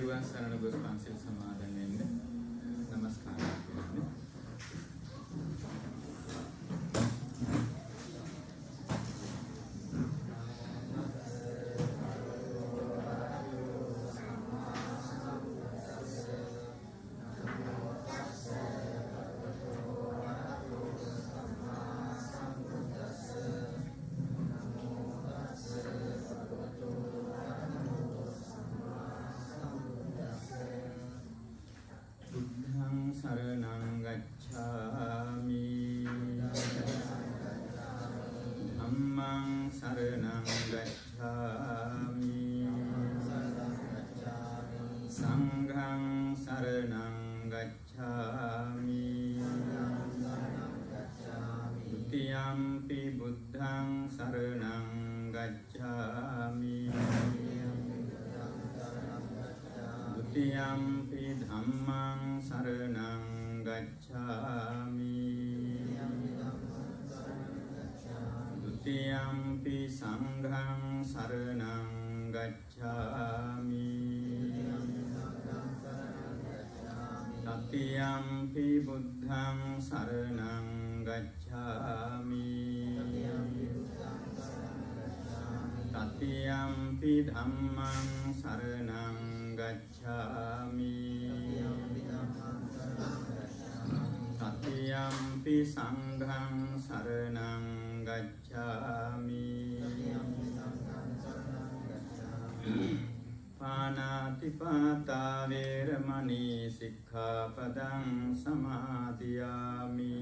තෙරුවන් සරණ ගොස් පන්සිල් සමාදන් වෙන්න නමස්කාර කරන්න. शरणं गच्छामि धम्मं शरणं गच्छामि संघं शरणं गच्छामि द्वितीयंपि बुद्धं शरणं गच्छामि द्वितीयंपि धम्मं शरणं गच्छामि द्वितीयंपि संघं शरणं गच्छामि तृतीयंपि बुद्धं शरणं गच्छामि तृतीयंपि धम्मं शरणं गच्छामि तृतीयंपि संघं शरणं गच्छामि पानातिपाता वेरमणि सिक्खापदं समादियामि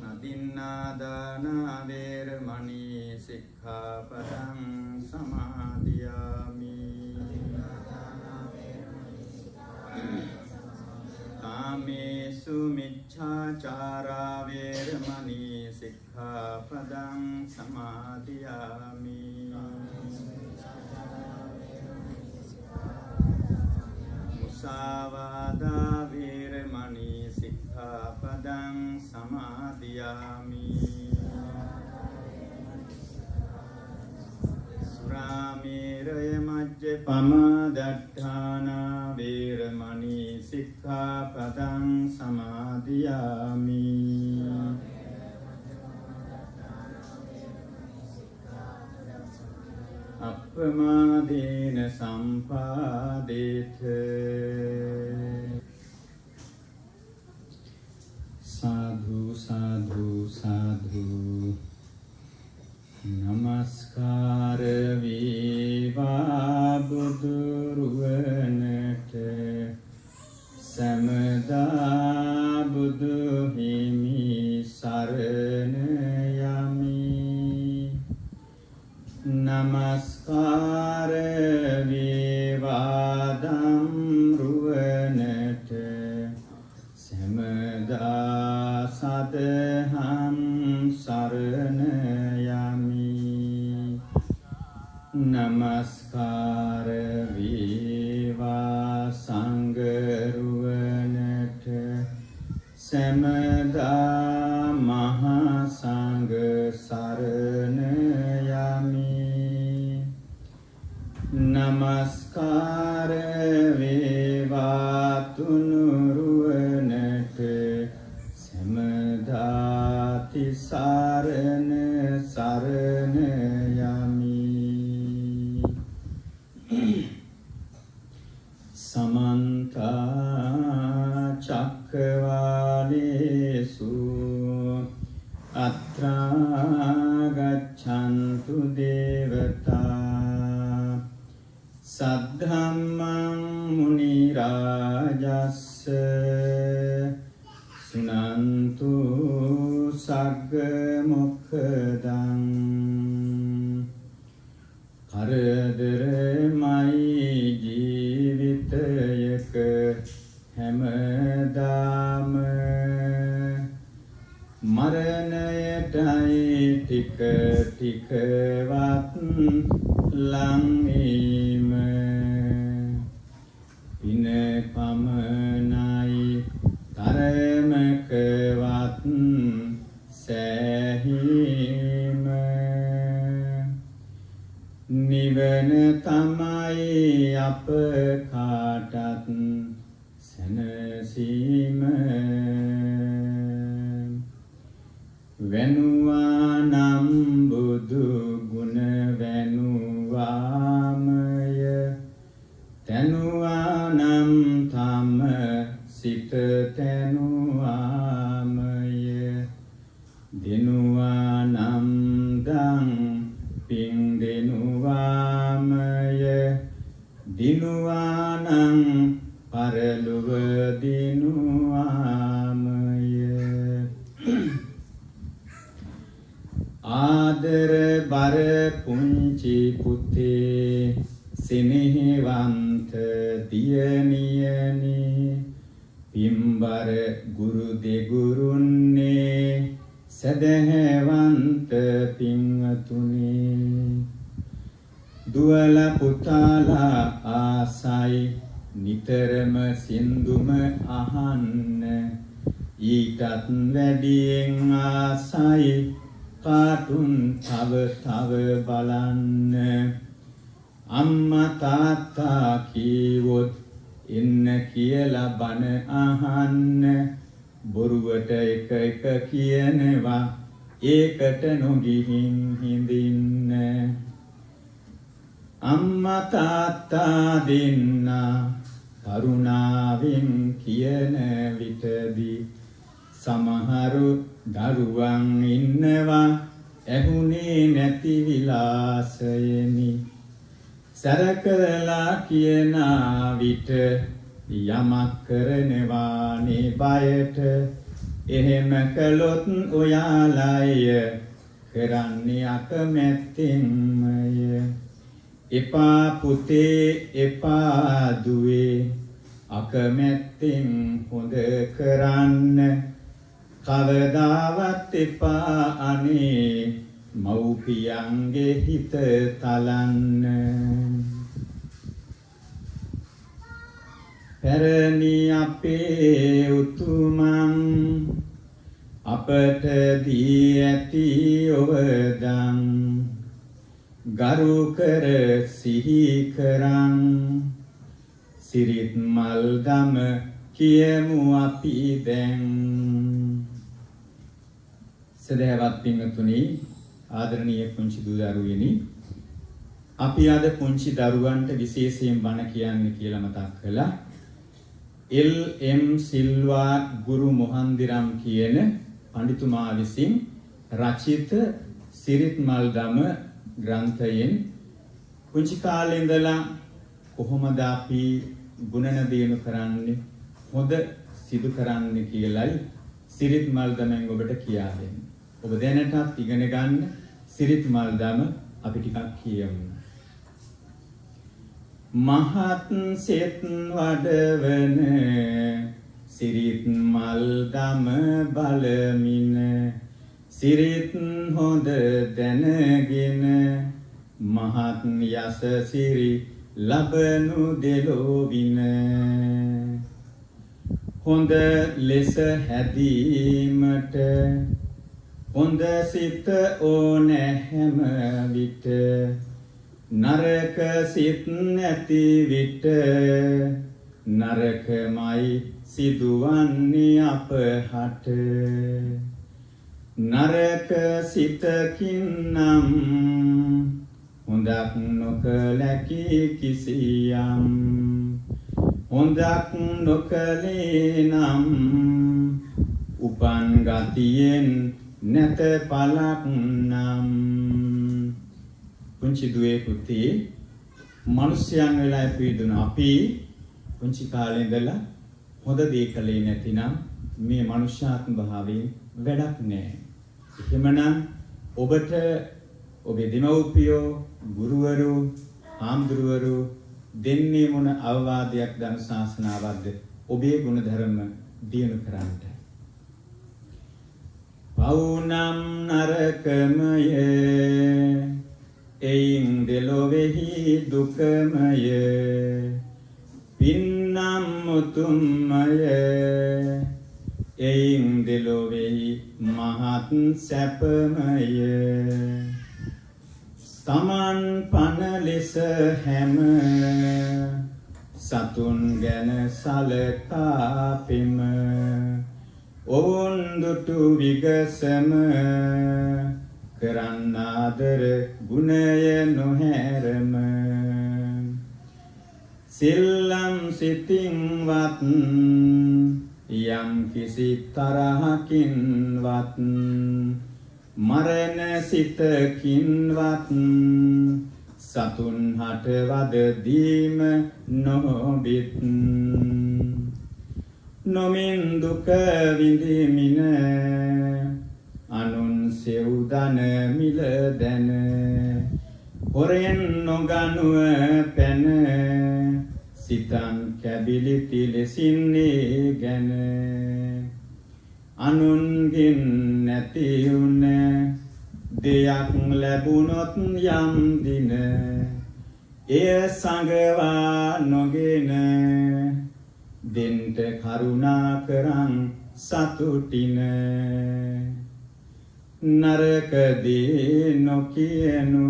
अदिन्नादाना वेरमणि सिक्खापदं समादियामि कामेषु मिच्छाचारा वेरमणि सिक्खापदं समादियामि मुसावादा वेरमणि सिक्खापदं समादियामि सुरामेरय मज्जपमादट्ठाना वेरमणि सिक्खापदं समादियामि අප්‍රමාදේන සම්පාදේත සාධු සාධු සාධු නමස්කාර වේවා බුදුරුවනට සමදා බුදු හිමි සරණ යමි नमस्कार विवादं रुवनट समदा सदहं शरणयामि नमस्कार विवा संगरुवनट समदा महासंग शरणयामि नमस्कार वेवा तुनुरुवनट समदाति सारण शरण यामि समन्ता चक्रवालेषु अत्रा गच्छन्तु देवता सद्धम्मं मुनिराजस्स सुनन्तु सग्ग मोक्खदं करदरमयि जीवितयක හැමදාම මරණයටයි ටික ටිකවත් ලං වීම පින පමණයි තරමකවත් සෑහීම අප කාටත් සැනසීම වෙනුවා නම් බුදු ගුණ වෙනුවාමය තනුවා නම් තම සිත තනුවාමය දිනුවා නම් දන් පින් දිනුවාමය දිනුවා නම් පරලොව දිනුවාමය ආදර බර පුංචි පුතේ සෙනෙහවන්ත දියණියනි පින්බර ගුරු දෙගුරුන්නේ සදහැවන්ත පින්වතුනි දුවල පුතාලා ආසයි නිතරම සින්දුම අහන්න ඊටත් වැඩියෙන් ආසයි කාටුන් තව බලන්න අම්මා තාත්තා කීවොත් එන්න කියලා බන අහන්න බොරුවට එක කියනවා ඒකට නොගිහින් හිඳින්න අම්මා තාත්තා දෙන්නා කරුණාවෙන් කියන විටදී සමහරු දරුවන් ඉන්නවා ඇහුනේ නැති විලාසයනි සරකලා කියන විට යමක් කරනවානේ බයට එහෙම කළොත් ඔයාලය කරන්නේ අකමැත්තෙන්මය එපා පුතේ එපා දුවේ අකමැත්තෙන් හොඳ කරන්න කවදාවත් එපා අනේ මව්පියන්ගේ හිත තලන්න පැරණි අපේ උතුමන් අපට දී ඇති ඔවදන් ගරු කර සිහි කරන් සිරිත් මල් දම කියමු අපි දැන් සදහවත් පින්වතුනි ආදරණීය පුංචි දූ දරුවෙනි අපි අද පුංචි දරුවන්ට විශේෂයෙන් බණ කියන්නේ කියලා මතක් කළා එල්.එම්. සිල්වා ගුරු මොහන්දිරම් කියන පඬිතුමා විසින් රචිත සිරිත් මල් දම ග්‍රන්ථයෙන් පුංචි කාලේ ඉඳලා කොහොමද අපි ගුණන දිනු කරන්නේ හොඳ සිදු කරන්නේ කියලයි සිරිත් මල් දමෙන් ඔබට කියා දෙන්නේ. ඔබ දැනටත් ඉගෙන ගන්න සිරිත් මල් දම අපි ටිකක් කියමු. මහත් සෙත් වඩවන සිරිත් මල් දම බලමින සිරිත් හොඳ දැනගෙන මහත් යස සිරි ලබනු දෙලොවින හොඳ ලෙස හැදීමට හොඳ සිත ඕන හැම විට නරක සිත් නැති විට නරකමයි සිදුවන්නේ අපහට නරක සිතකින් නම් හොඳක් නොකලකි කිසියම් හොඳක් නොකලේ නම් උපන් ගතියෙන් නැත පලක් නම් පුංචි දුවේ පුතේ මිනිස්යන් වෙලා ඉපදුන අපි පුංචි කාලේ ඉඳලා හොඳ දේ කළේ නැතිනම් මේ මනුෂ්‍යාත්ම භාවයෙන් වැඩක් නැහැ. එහෙමනම් ඔබට ඔබේ දෙමව්පියෝ ගුරුවරු ආම්දුරවරු දෙන්නේ මොන අවවාදයක් දන් ශාසනාවක්ද ඔබේ ගුණධර්ම දියුණු කරන්නට. පවුනම් නරකමය එයින් දෙලොවෙහි දුකමය පින්නම් උතුම්මය එයින් දෙලොවෙහි මහත් සැපමය තමන් පන ලෙස හැම සතුන් ගැන සලකා පෙම ඔවුන් දුටු විගසම කරන්න ආදර ගුණය නොහැරම සිල්ලම් සිතින්වත් යම් කිසි තරහකින්වත් මරණ සිතකින්වත් සතුන් හට වද දීම නොබිත් නොමින් දුක විඳිමින අනුන් සෙව්දන මිල දැන හොරෙන් නොගනුව පැන සිතන් කැබිලිති ලෙසින්නේ ගැන අනුන්ගෙන් නැතිවුන දෙයක් ලැබුණොත් යම් දින එය සඟවා නොගෙන දෙන්ට කරුණා කරන් සතුටින නරකදී නොකියනු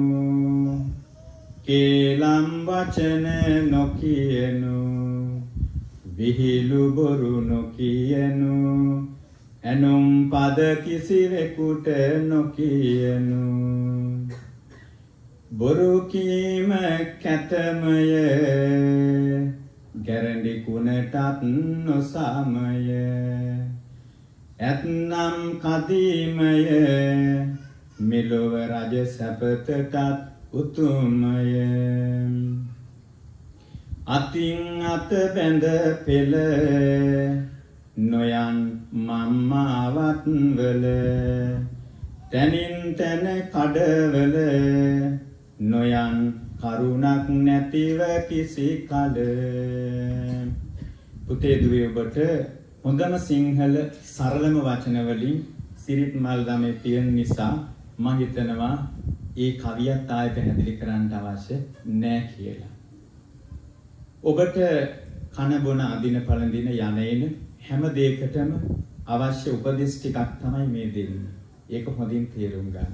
කේලම් වචන නොකියනු විහිළු බොරු නොකියනු එනුම් පද කිසිවෙකුට නොකියනු බොරු කීම කැතමය ගැරඬි කුණටත් නොසමය ඇත්නම් කදීමය මෙලොව රජ සැපතටත් උතුමය අතින් අත බැඳ පෙළ නොයන් මම්මාවත් වල තනින් තන කඩවල නොයන් කරුණක් නැතිව කිසි කල පුතේ දුවේ ඔබට හොඳම සිංහල සරලම වචන වලින් සිරිත් මල් දමේ තියෙන නිසා මම හිතනවා ඒ කවියත් ආයෙ පැහැදිලි කරන්න අවශ්‍ය නැහැ කියලා. ඔබට කන බොන අදින පළඳින යන්නේන හැම දෙයකටම අවශ්‍ය උපදෙස් ටිකක් තමයි මේ දෙන්නේ. ඒක හොඳින් තේරුම් ගන්න.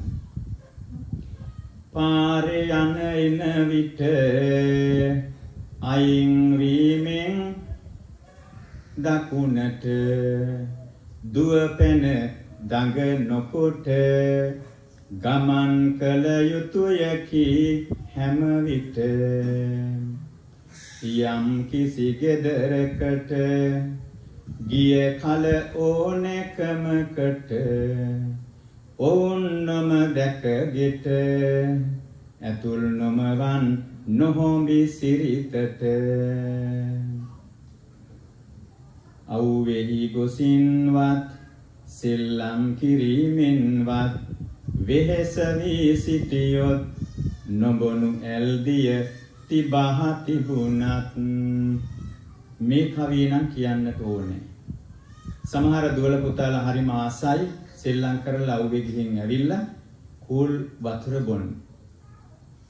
පාරේ යන එන විට අයින් වීමෙන් දකුණට දුවපෙන දඟ නොකොට ගමන් කළ යුතුයකි හැම විට යම් කිසි ගෙදරකට ගිය කල ඕනෑකමකට ඔවුන්නම දැක ගෙට ඇතුල් නොමවන් නොහොඹි සිරිතට අවුවෙහි ගොසින්වත් සෙල්ලම් කිරීමෙන්වත් වෙහෙස වී සිටියොත් නොබොනු ඇල්දිය තිබහ තිබුණත් මේ කවිය නම් කියන්නට ඕනේ. සමහර දුවල පුතාලා හරිම ආසයි සෙල්ලම් කරලා අවුවේ ගිහින් ඇවිල්ලා කූල් වතුර බොන්න.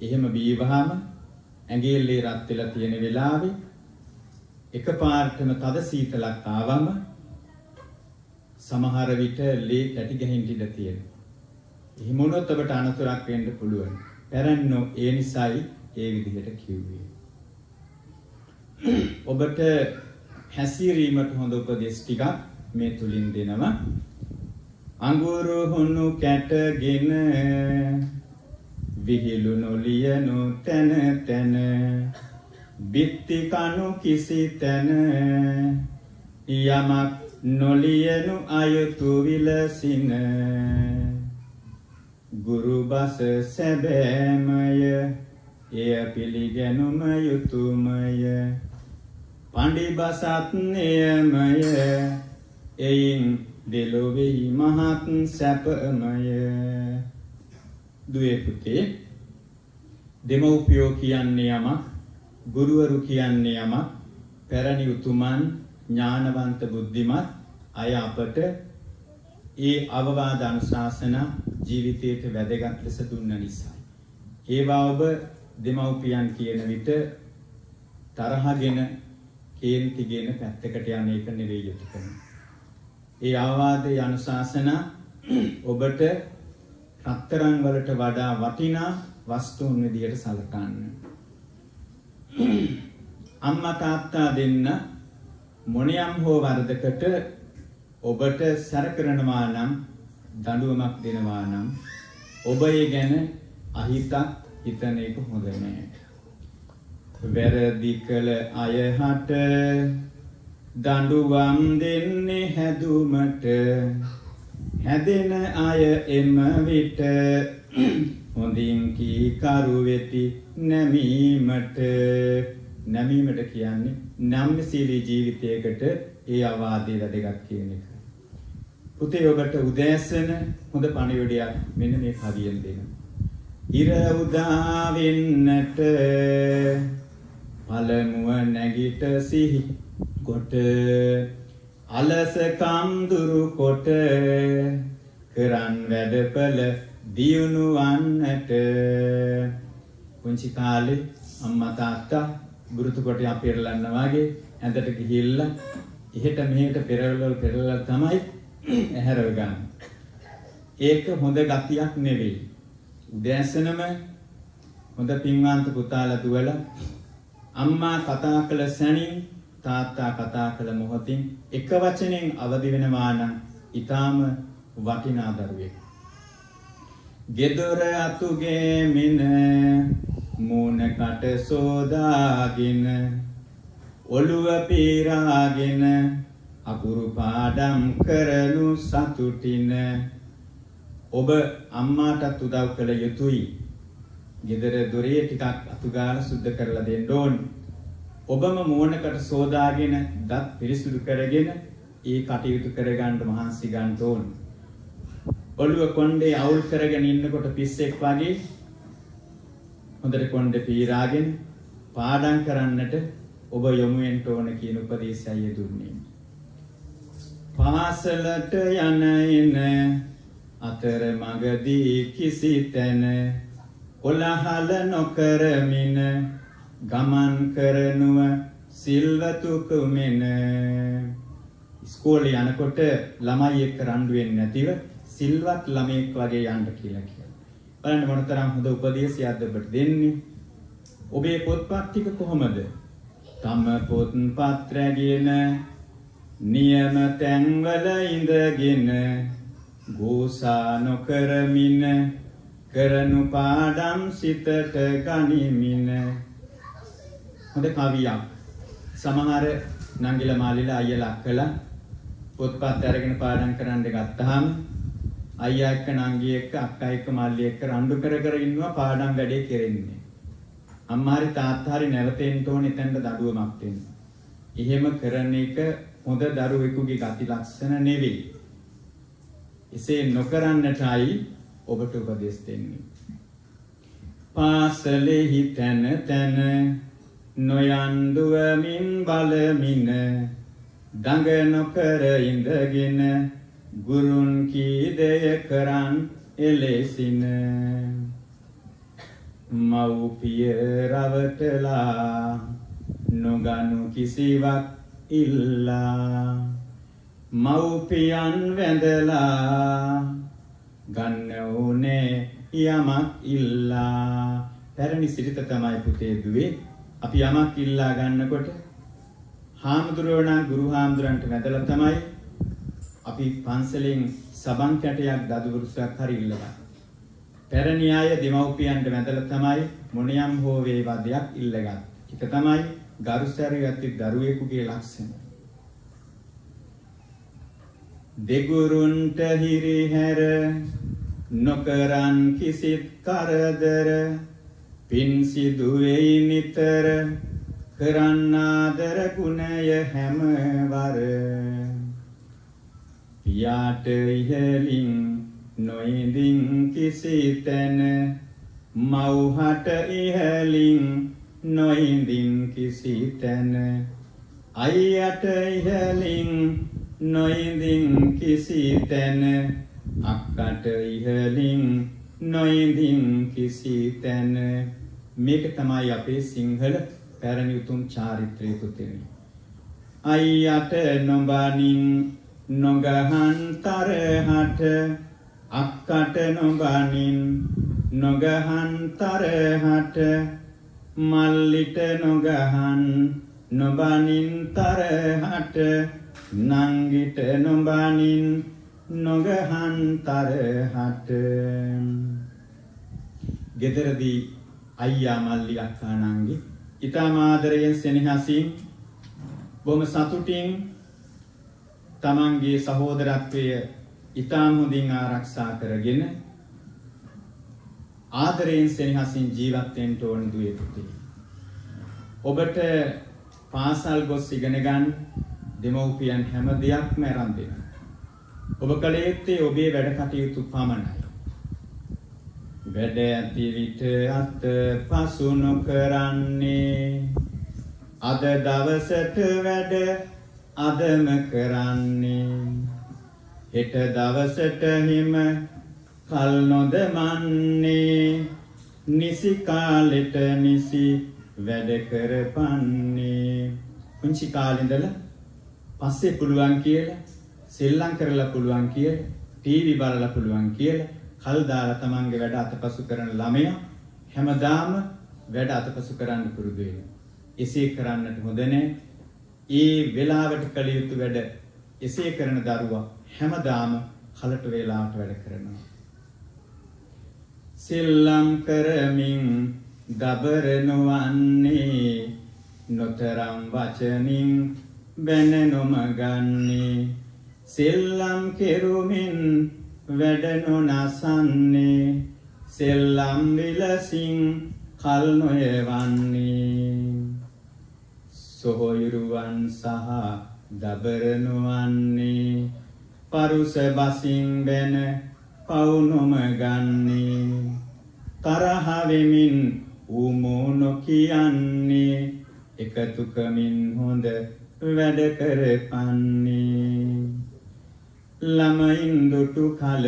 එහෙම බීවහම ඇඟිල්ලේ රත් වෙලා තියෙන වෙලාවේ එකපාරටම තද සීතලක් ආවම සමහර විට ලේ කැටි ගහින් ඉඳ තියෙනවා. එහෙම වුණොත් ඔබට අනතුරක් වෙන්න පුළුවන්. පැරණෝ ඒ නිසායි ඒ විදිහට කිව්වේ. ඔබට හැසිරීමට හොඳ උපදෙස් ටිකක් මේ තුලින් දෙනවා. අඟුරු හුණු කැටගෙන විහිළු නොලියනු තන තන බිත්ති කණු කිසි තැන යමක් නොලියනු අයුතු විලසින ගුරු බස සැබෑමය එය පිළිගැනුම යුතුමය පඬි බසත් නියමය එයින් දෙලොවෙහි මහත් සැපමය. දුවේ පුතේ දෙමව්පියෝ කියන්නේ යමක් ගුරුවරු කියන්නේ යමක් පැරණි උතුමන් ඥානවන්ත බුද්ධිමත් අය අපට ඒ අවවාද අනුශාසන ජීවිතයට වැදගත් ලෙස දුන්න නිසා ඒවා ඔබ දෙමව්පියන් කියන විට තරහගෙන කේන්තිගෙන පැත්තකට යන එක නෙවෙයි යුතුයකම. ඒ අවවාදයේ අනුශාසන ඔබට රත්තරන් වලට වඩා වටිනා වස්තුන් විදියට සලකන්න. අම්මා තාත්තා දෙන්න මොනියම් හෝ වරදකට ඔබට සැර කරනවා නම් දඬුවමක් දෙනවා නම් ඔබ ඒ ගැන අහිතක් හිතන එක හොඳ නෑ. වැරදි කළ අයහට දඬුවම් දෙන්නේ හැදුමට හැදෙන අය එම විට හොඳින් කී කරු වෙති නැමීමට. නැමීමට කියන්නේ නම්‍යශීලී ජීවිතයකට ඒ අවවාදය වැදගත් කියන එක. පුතේ ඔබට උදෑසන හොඳ පණිවිඩයක් මෙන්න මේ කවියෙන් දෙනවා. ඉර උදා වෙන්නට පළමුව නැගිට සිහි කොට අලසකම් දුරු කොට කරන් වැඩපළ දියුණු වන්නට. පුංචි කාලේ අම්මා තාත්තා බුරුතු කොට අපිරලන්න වගේ ඇඳට ගිහිල්ලා එහෙට මෙහෙට පෙරවල තමයි ඇහැරව ගන්න. ඒක හොඳ ගතියක් නෙවෙයි. උදෑසනම හොඳ පින්වන්ත පුතාලා දුවලා අම්මා කතා කළ සැනින් තාත්තා කතා කළ මොහොතින් එක වචනෙන් අවදි වෙනවා නම් ඊටාම වටිනා දරුවෙක්. ගෙදර අතුගේ මින මූණකට සෝදාගෙන ඔළුව පීරාගෙන අකුරු පාඩම් කරනු සතුටින ඔබ අම්මාටත් උදව් කළ යුතුයි. ගෙදර දොරේ ටිකක් අතුගාලා සුද්ධ කරලා දෙන්න ඕන. ඔබම මූණකට සෝදාගෙන දත් පිරිසිදු කරගෙන ඒ කටයුතු කරගන්න මහන්සි ගන්න ඕන. ඔළුව කොණ්ඩේ අවුල් කරගෙන ඉන්නකොට පිස්සෙක් වගේ හොඳට කොණ්ඩේ පීරාගෙන පාඩම් කරන්නට ඔබ යොමු වෙන්න ඕන කියන උපදේශය දුන්නේ. පාසලට යන එන අතර මගදී කිසි තැන කොලහල නොකරමින ගමන් කරනුව සිල්වතුක මෙන. ඉස්කෝලේ යනකොට ළමයි එක්ක රණ්ඩු වෙන්නේ නැතිව සිල්වත් ළමෙක් වගේ යන්න කියලා කියනවා. බලන්න මොනතරම් හොඳ උපදේශයක්ද ඔබට දෙන්නේ. ඔබේ පොත්පත් ටික කොහමද? තම පොත්පත් රැගෙන නියම තැන්වල ඉඳගෙන ගෝසා නොකරමින කරනු පාඩම් සිතට ගනිමින. හොඳ කවියක්. සමහර නංගිලා මාලිලා අයියලා අක්කලා පොත්පත් අරගෙන පාඩම් කරන්න ගත්තාම අයියා එක්ක නංගි එක්ක අක්කා එක්ක මල්ලි එක්ක රණ්ඩු කර කර ඉන්නවා පාඩම් වැඩේ කෙරෙන්නේ. අම්මා හරි තාත්තා හරි නැවතෙන්න ඕනේ එතනට දඩුවමක් දෙන්න. එහෙම කරන එක හොඳ දරුවෙකුගේ ගති ලක්ෂණ නෙවෙයි. එසේ නොකරන්නටයි ඔබට උපදෙස් දෙන්නේ. පාසලෙහි තන තන නොයන්දුවමින් බලමින දඟ නොකර ඉඳගෙන ගුරුන් කී දෙය කරන් එලෙසින. මව්පිය රවටලා නොගනු කිසිවක් ඉල්ලා මව්පියන් වැඳලා ගන්න ඕනේ යමක් ඉල්ලා. පැරණි සිරිත තමයි පුතේ දුවේ. අපි යමක් ඉල්ලා ගන්නකොට හාමුදුරුවෝ නම් ගුරු හාමුදුරන්ට වැඳලා තමයි අපි පන්සලෙන් සබන් කැටයක් දදුවරුසක් හරි ඉල්ලගන්නේ. පැරණි අය දෙමව්පියන්ට වැඳලා තමයි මොනියම් හෝ වේවා දෙයක් ඉල්ලගන්නේ. ඒක තමයි ගරුසැරියත් දරුවෙකුගේ ලක්ෂණ. දෙගුරුන්ට හිරිහැර නොකරන් කිසිත් කරදර පින් සිදු වෙයි නිතර කරන්න ආදර ගුණය හැමවර. පියාට ඉහලින් නොඉඳින් කිසි තැන මව්හට ඉහලින් නොඉඳින් කිසි තැන අයියට ඉහලින් නොඉඳින් කිසි තැන අක්කට ඉහලින් නොඉඳින් කිසි තැන. මේක තමයි අපේ සිංහල පැරණි උතුම් චාරිත්‍රය පුතේ. අයියට නොබනින් නොගහන් තරහට අක්කට නොබනින් නොගහන් තරහට මල්ලිට නොගහන් නොබනින් තරහට නංගිට නොබනින් නොගහන් තරහට. ගෙදරදී අයියා මල්ලි අක්කා නංගි ඊටම ආදරයෙන් සෙනෙහසින් බොහොම සතුටින් තමන්ගේ සහෝදරත්වය ඊටම හොඳින් ආරක්ෂා කරගෙන ආදරයෙන් සෙනෙහසින් ජීවත් වෙන්න ඕන දුවේ පුතේ. ඔබට පාසල් ගොස් ඉගෙන ගන්න දෙමව්පියන් හැම දෙයක්ම අරන් දෙනවා. ඔබ කල යුත්තේ ඔබේ වැඩ කටයුතු පමණයි. වැඩ ඇති විට අත පසු නොකරන්නේ අද දවසට වැඩ අදම කරන්නේ හෙට දවසට හිම කල් නොදමන්නේ නිසි කාලෙට නිසි වැඩ කරපන්නේ. පුංචි කාලේ ඉඳලා පස්සේ පුළුවන් කියලා සෙල්ලම් කරලා පුළුවන් කියලා ටීවී බලලා පුළුවන් කියලා කල් දාලා තමන්ගේ වැඩ අතපසු කරන ළමයා හැමදාම වැඩ අතපසු කරන්න පුරුදු වෙනවා. එසේ කරන්නට හොඳ නැහැ. ඒ වෙලාවට කළ යුතු වැඩ එසේ කරන දරුවා හැමදාම කලට වේලාවට වැඩ කරනවා. සෙල්ලම් කරමින් දබර නොවන්නේ නොතරම් වචනින් බැන නොමගන්නේ සෙල්ලම් කෙරුමින් වැඩ නොනසන්නේ සෙල්ලම් විලසින් කල් නොයවන්නේ සොහොයුරුවන් සහ දබර නොවන්නේ පරුස බසින් බැන පව් නොමගන්නේ තරහ වෙමින් උමෝ නොකියන්නේ එකතුකමින් හොඳ වැඩ කරපන්නේ ළමයින් දුටු කල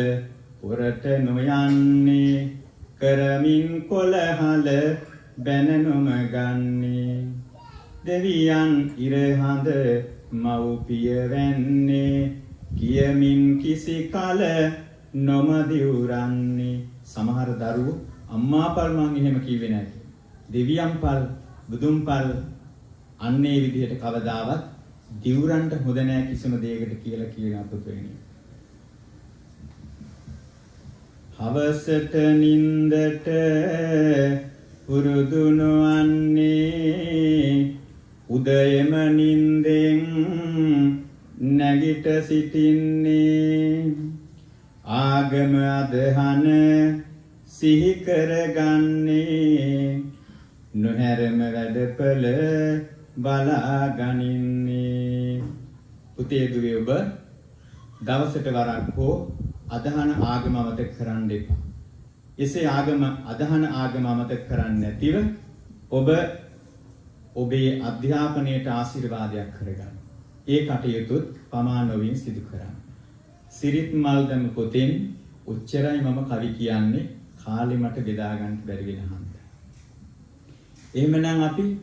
පොරට නොයන්නේ කරමින් කොළහල බැන නොමගන්නේ දෙවියන් ඉරහඳ මව්පිය වෙන්නේ කියමින් කිසි කල නොමදිවුරන්නේ. සමහර දරුවෝ අම්මා පල් මං එහෙම කිව්වේ නැහැ. දෙවියන් පල් බුදුන් පල් අන්නේ විදිහට කවදාවත් දිවුරන්ට හොඳ නැහැ කිසිම දෙයකට කියලා කියන අපතේනේ. හවසට නින්දට පුරුදු නොවන්නේ උදයම නින්දෙන් නැගිට සිටින්නේ ආගම අදහන සිහි කරගන්නේ නොහැරම වැඩපළ බලා ගනින්නේ. පුතේ දුවේ ඔබ දවසට වරක් හෝ අදහන ආගම අමතක කරන්න එපා. එසේ අදහන ආගම අමතක කරන්නේ නැතිව ඔබ ඔබේ අධ්‍යාපනයට ආශිර්වාදයක් කරගන්න. ඒ කටයුතුත් පමා නොවින් සිදු කරන්න. සිරිත් මල්දම පොතෙන් උච්චරයි මම කවි කියන්නේ කාලෙ මට බෙදා ගන්න බැරි වෙන හන්ද. එහෙමනම් අපි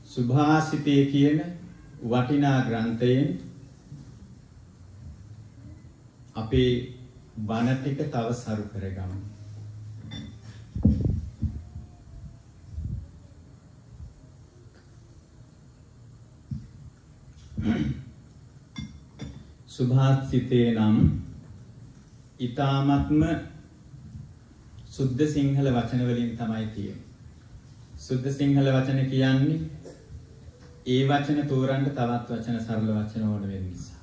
සුභාසිතේ කියන වටිනා ග්‍රන්ථයෙන් අපේ බණ ටික තව සරු කරගමු. සුභාසිතේ නම් ඊ타මත්ම සුද්ධ සිංහල වචන වලින් තමයි තියෙන්නේ. සුද්ධ සිංහල වචන කියන්නේ ඒ වචන තෝරන්න තවත් වචන සරල වචන ඕන වෙන නිසා.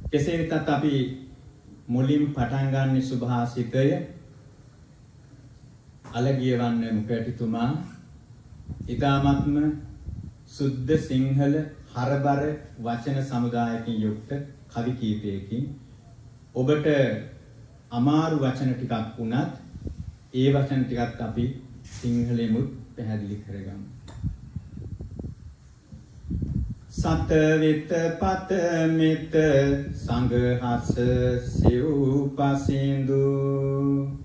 කෙසේ වෙතත් අපි මුලින් පටන් ගන්න සුභාසිතය අලගියවන්න මුකටිතුමා ඊ타මත්ම සුද්ධ සිංහල හරබර වචන සමුදායකින් යුක්ත කවි කීපයකින් ඔබට අමාරු වචන ටිකක් වුණත් ඒ වචන ටිකත් අපි සිංහලෙමුත් පැහැදිලි කරගමු. සත වෙත පත මෙත සංඝහස සිව් පසින්දු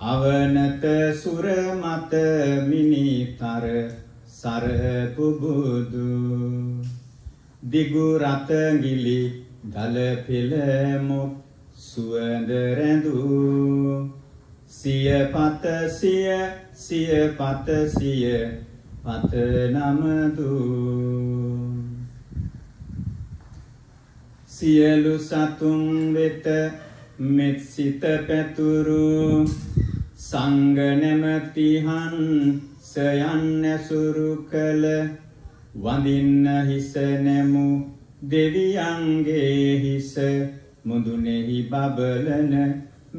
අවනත සුර මත මිනිතර සර පුබුදු දිගු රතගිලි දල පෙළ මොක් සුවඳ රැඳු සිය පත සිය පත නමතු සියලු සතුන් වෙත මෙත් සිත පැතුරු සංඝ නැමැති හංසයන් ඇසුරු කළ වඳින්න හිස නැමු දෙවියන්ගේ හිස මුදුනේහි බබලන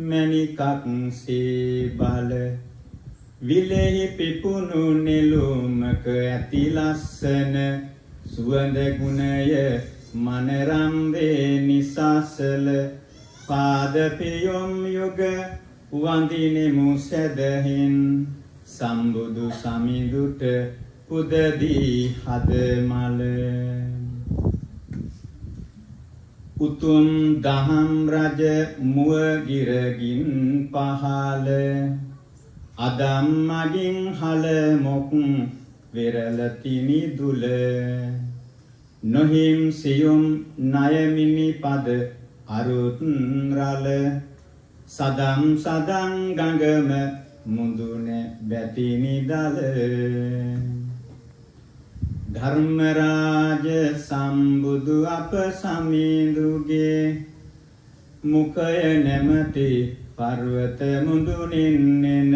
මණිකක් සේ බල විලෙහි පිපුණු නෙළුමක ඇති ලස්සන සුවඳ ගුණය මනරම් වේ නිසසල පාද පියොම් යුග වඳිනෙමු සැදහින් සම්බුදු සමිඳුට පුදදී හද මල උතුම් දහම් රජ මුව ගිරගින් පහල අදම් මගින් හල මොක් වෙරළ තිනි දුල නොහිම් සියුම් නයමිනි පද අරුත් රල සදම් සදං ගඟම මුදුන බැතිනි දල ධර්මරාජ සම්බුදු අප සමිඳුගේ මුඛය නැමැති පර්වත මුදුනින් එන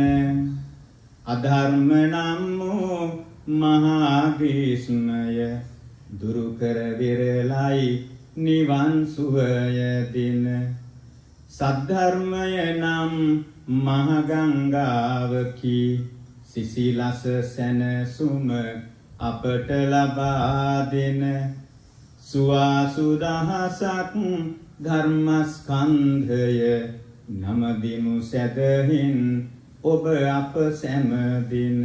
අධර්ම නම් වූ මහා ග්‍රීස්මය දුරු කර විරලයි නිවන් සුවය දින සද්ධර්මය නම් මහ ගංගාවකි සිසිලස සැනසුම අපට ලබා දෙන සුවාසු දහසක් ධර්මස්කන්ධය නමදිමු සැදහින් ඔබ අප සැමදින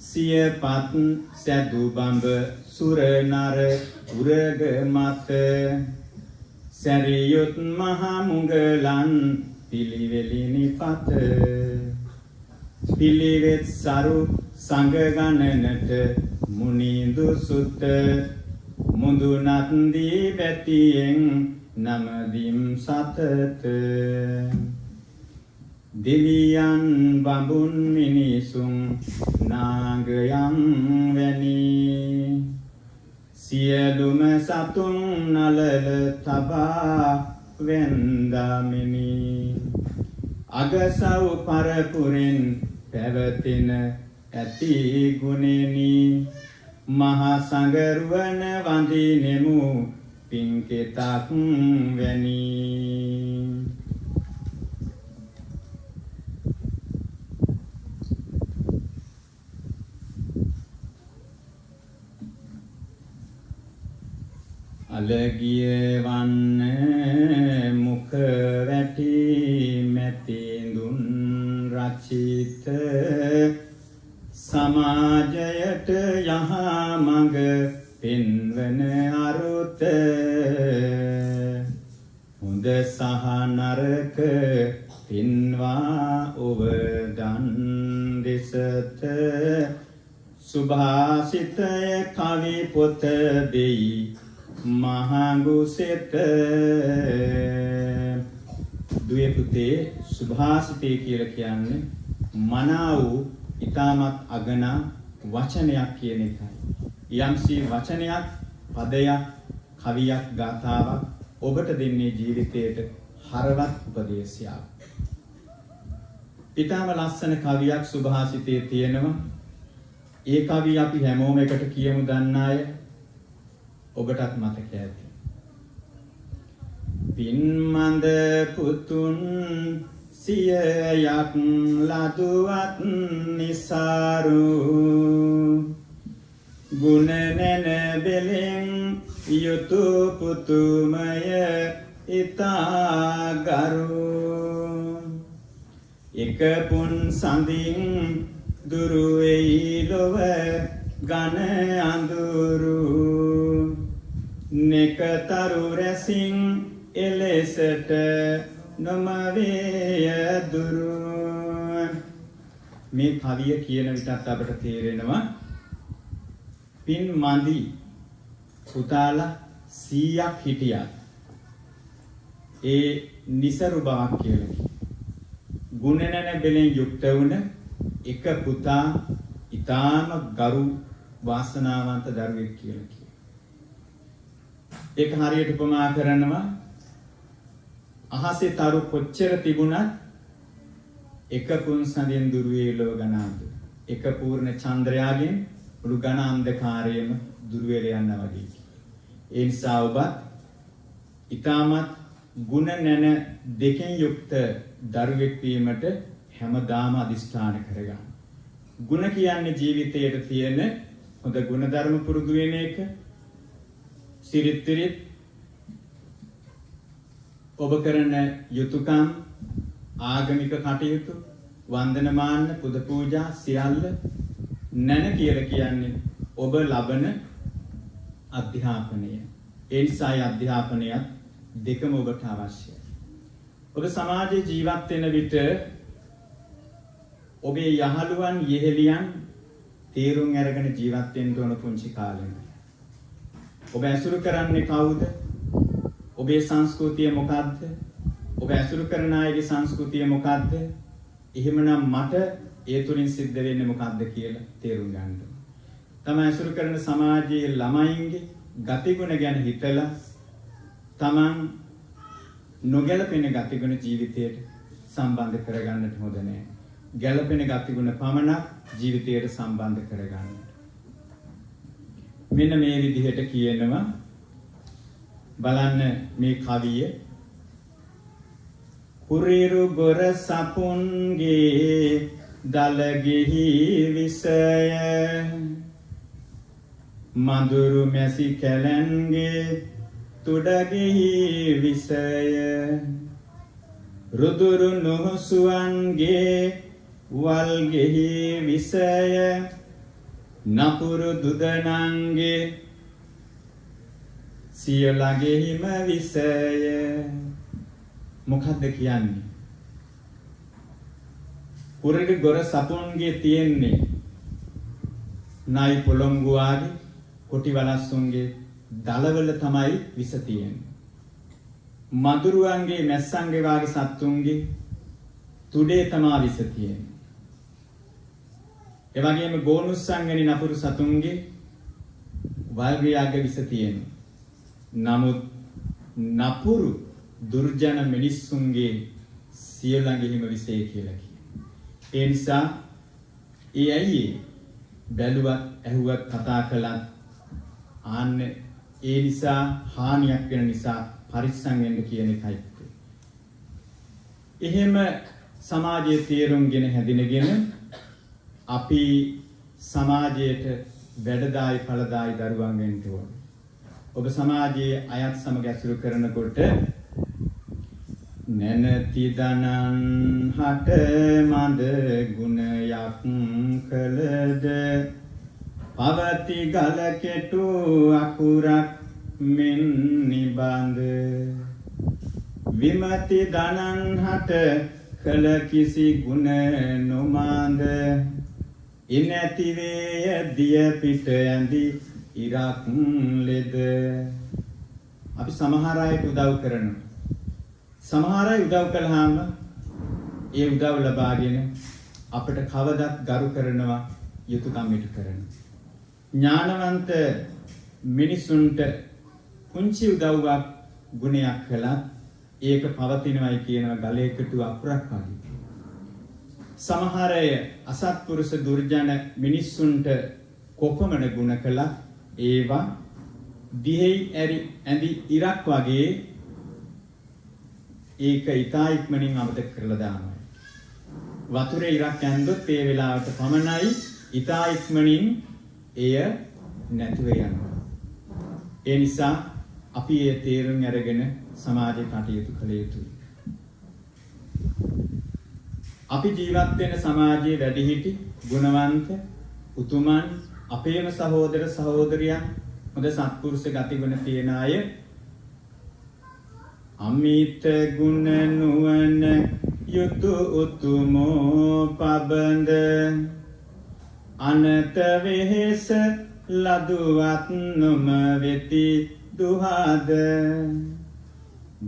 සියපත් සැදු බඹ සුර නර උරග මත සැරියුත් මහ මුගලන් පිළිවෙලිනි පත පිළිවෙත් සරු සංඝ ගණනට මුනිඳු සුත මුදුනත් දී බැතියෙන් නමදිම් සතත දෙවියන් බඹුන් මිනිසුන් නාගයන් වැනි සියලුම සතුන් නලල තබා වෙන්දාමිනි අගසව් පරපුරෙන් පැවතින ඇති ගුණෙනි මහා සංගරුවන වඳිනෙමු පින්කෙතක් වැනි අලගිය වන්න මුඛ වැටි මැතිඳුන් රචිත සමාජයට යහ මඟ පෙන්වන අරුත හොඳ සහ නරක පින්වා ඔවදන් දෙසත සුභාසිතය කවි පොත දෙයි මහඟුසෙත දුවේ පුතේ සුභාසිතය කියලා කියන්නේ මනා වූ ඊටමත් අගනා වචනයක් කියන එකයි. යම්සි වචනයක්, පදයක්, කවියක්, ගාථාවක් ඔබට දෙන්නේ ජීවිතයට හරවත් උපදේශයක්. ඊටම ලස්සන කවියක් සුභාසිතයේ තියෙනවා. ඒ කවිය අපි හැමෝම එකට කියමු දන්න අය. ඔබටත් මතක ඇති. පින්මන්ද පුතුන් සියයක් ලදුවත් නිසාරු ගුණ නැන බෙලෙන් යුතු පුතුමය ඉතා ගරු එක පුන් සඳින් දුරු වෙයි ලොව ගන අඳුරු නෙකතරු රැසින් එලෙසට නොමවේය දුරු. මේ කවිය කියන විටත් අපට තේරෙනවා පින් මන්දි පුතාලා 100ක් හිටියා. ඒ નિසරු බවක් කියලා. ගුණ නැන බෙලෙන් යුක්ත වුණ එක පුතා ඊටාම ගරු වාසනාවන්ත දරුවෙක් කියලා කියනවා. ඒක හරියට උපමා කරනවා අහසේ තරු කොච්චර තිබුණත් එක පුන්සඳෙන් දුර වේ ලෝ ගණන්ද. එක පූර්ණ චන්ද්‍රයාගෙන් මුළු ඝන අන්ධකාරයම දුර වෙලා යනවා වගේ. ඒ නිසා ඔබ ඊටමත් ගුණ නැන දෙකෙන් යුක්ත දරුවෙක් වීමට හැමදාම අදිෂ්ඨාන කරගන්න. ගුණ කියන්නේ ජීවිතයේ තියෙන හොඳ ගුණ ධර්ම පුරුදු වෙන එක. සිරිත් ඔබ කරන යුතුයකම් ආගමික කටයුතු වන්දනමාන පුද පූජා සියල්ල නැන කියලා කියන්නේ ඔබ ලබන අධ්‍යාපනය. ඒ නිසා අධ්‍යාපනයත් දෙකම ඔබට අවශ්‍යයි. ඔබ සමාජයේ ජීවත් වෙන විට ඔබේ යහළුවන් යෙහෙලියන් තීරුම් අරගෙන ජීවත් වෙන්න ඕන පුංචි කාලේ. ඔබ ඇසුරු කරන්නේ කවුද? ඔබේ සංස්කෘතිය මොකක්ද? ඔබ ඇසුරු කරන අයගේ සංස්කෘතිය මොකක්ද? එහෙමනම් මට ඒ තුලින් සිද්ධ වෙන්නේ මොකක්ද කියලා තේරුම් ගන්න ඕන. තමයි ඇසුරු කරන සමාජයේ ළමයින්ගේ ගතිගුණ ගැන හිතලා තමන් නොගැලපෙන ගතිගුණ ජීවිතයට සම්බන්ධ කරගන්නට හොඳ නැහැ. ගැලපෙන ගතිගුණ පමණක් ජීවිතයට සම්බන්ධ කරගන්න. මෙන්න මේ විදිහට කියනවා බලන්න මේ කවිය. කුරිරු ගොර සපුන්ගේ දලගෙහි විසය මඳුරු මැසි කැලන්ගේ තුඩගෙහි විසය රුදුරු නොහසුවන්ගේ වල්ගෙහි විසය නපුරු දුදනන්ගේ සියලගෙහිම විසය. මොකද්ද කියන්නේ? කුරිරු ගොර සපුන්ගේ තියෙන්නේ නයි පොළොංගුවාගේ කොටි වලස්සුන්ගේ දලවල තමයි විස තියෙන්නේ. මදුරුවන්ගේ මැස්සන්ගේ වාගේ සත්තුන්ගේ තුඩේ තමයි විස තියෙන්නේ. ඒ වගේම ගෝනුස්සන්ගේ නපුරු සතුන්ගේ වල්ගයාගේ විස තියෙනවා. නමුත් නපුරු දුර්ජන මිනිස්සුන්ගේ සියලඟෙහිම විසේ කියලා කියනවා. ඒ නිසා ඒ ඇයි බැලුවත් ඇහුවත් කතා කළත් ආන්න ඒ නිසා හානියක් වෙන නිසා පරිස්සම් වෙන්න කියන එකයි. එහෙම සමාජයේ තීරුම්ගෙන හැදිනගෙන අපි සමාජයට වැඩදායි ඵලදායි දරුවන් වෙන්න ඕන. ඔබ සමාජයේ අයත් සමග ඇසුරු කරනකොට නැනති දනන් හට මඳ ගුණයක් කළද පවති ගල කෙටු අකුරක් මෙන් නිබඳ විමති දනන් හට කළ කිසි ගුණ නොමඳ ඉනැති වේය දිය පිට ඇඳි ඉරක් ලෙද. අපි සමහර අයට උදව් කරනවා. සමහර අය උදව් කළාම ඒ උදව් ලබාගෙන අපිට කවදත් ගරු කරනවා යුතුයකම් ඉටු කරනවා. ඥානවන්ත මිනිසුන්ට පුංචි උදව්වක් ගුණයක් කළා ඒක පවතිනවයි කියනවා ගලයකට අකුරක් වගේ. සමහර අය අසත්පුරුෂ දුර්ජන මිනිසුන්ට කොපමණ ගුණ කළා ඒවා දිහෙයි ඇඳි ඉරක් වගේ ඒක ඊටා ඉක්මනින් අමතක කරලා දානවා. වතුරේ ඉරක් ඇඳොත් ඒ වෙලාවට පමණයි ඊටා ඉක්මනින් එය නැතිව යනවා. ඒ නිසා අපි ඒ තීරණ අරගෙන සමාජයේ කටයුතු කළ යුතුයි. අපි ජීවත් වෙන සමාජයේ වැඩිහිටි ගුණවන්ත උතුමන් අපේම සහෝදර සහෝදරියන් හොඳ සත්පුරුෂ ගතිගුණ තියන අය අමිත ගුණ නුවණ යුතු උතුමෝ පබඳ අනත වෙහෙස ලදුවත් නොම වෙති දුහද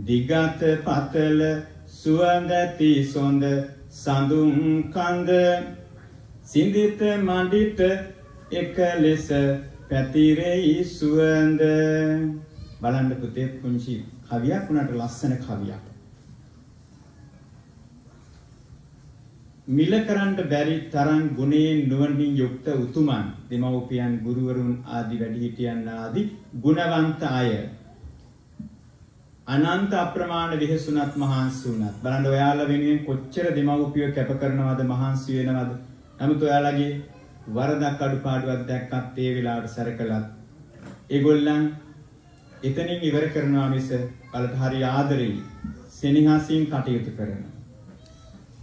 දිගත පතල සුවඳති සොඳ සඳුන් කඳ සිඳිත මඩිට එක ලෙස පැතිරෙයි සුවඳ. බලන්න පුතේ පුංචි කවියක් උනට ලස්සන කවියක්. මිල කරන්න බැරි තරම් ගුණයෙන් නුවණින් යුක්ත උතුමන් දෙමව්පියන් ගුරුවරුන් ආදී වැඩිහිටියන් ආදී ගුණවන්ත අය අනන්ත අප්‍රමාණ විහසුණත් මහන්සි වුණත් බලන්න ඔයාලා වෙනුවෙන් කොච්චර දෙමව්පියෝ කැප කරනවද මහන්සි වෙනවද. නමුත් ඔයාලගේ වරදක් අඩුපාඩුවක් දැක්කත් ඒ වෙලාවට සැරකලත් ඒගොල්ලන් එතනින් ඉවර කරනවා මිස බලට හරි ආදරෙයි සෙනෙහසින් කටයුතු කරනවා.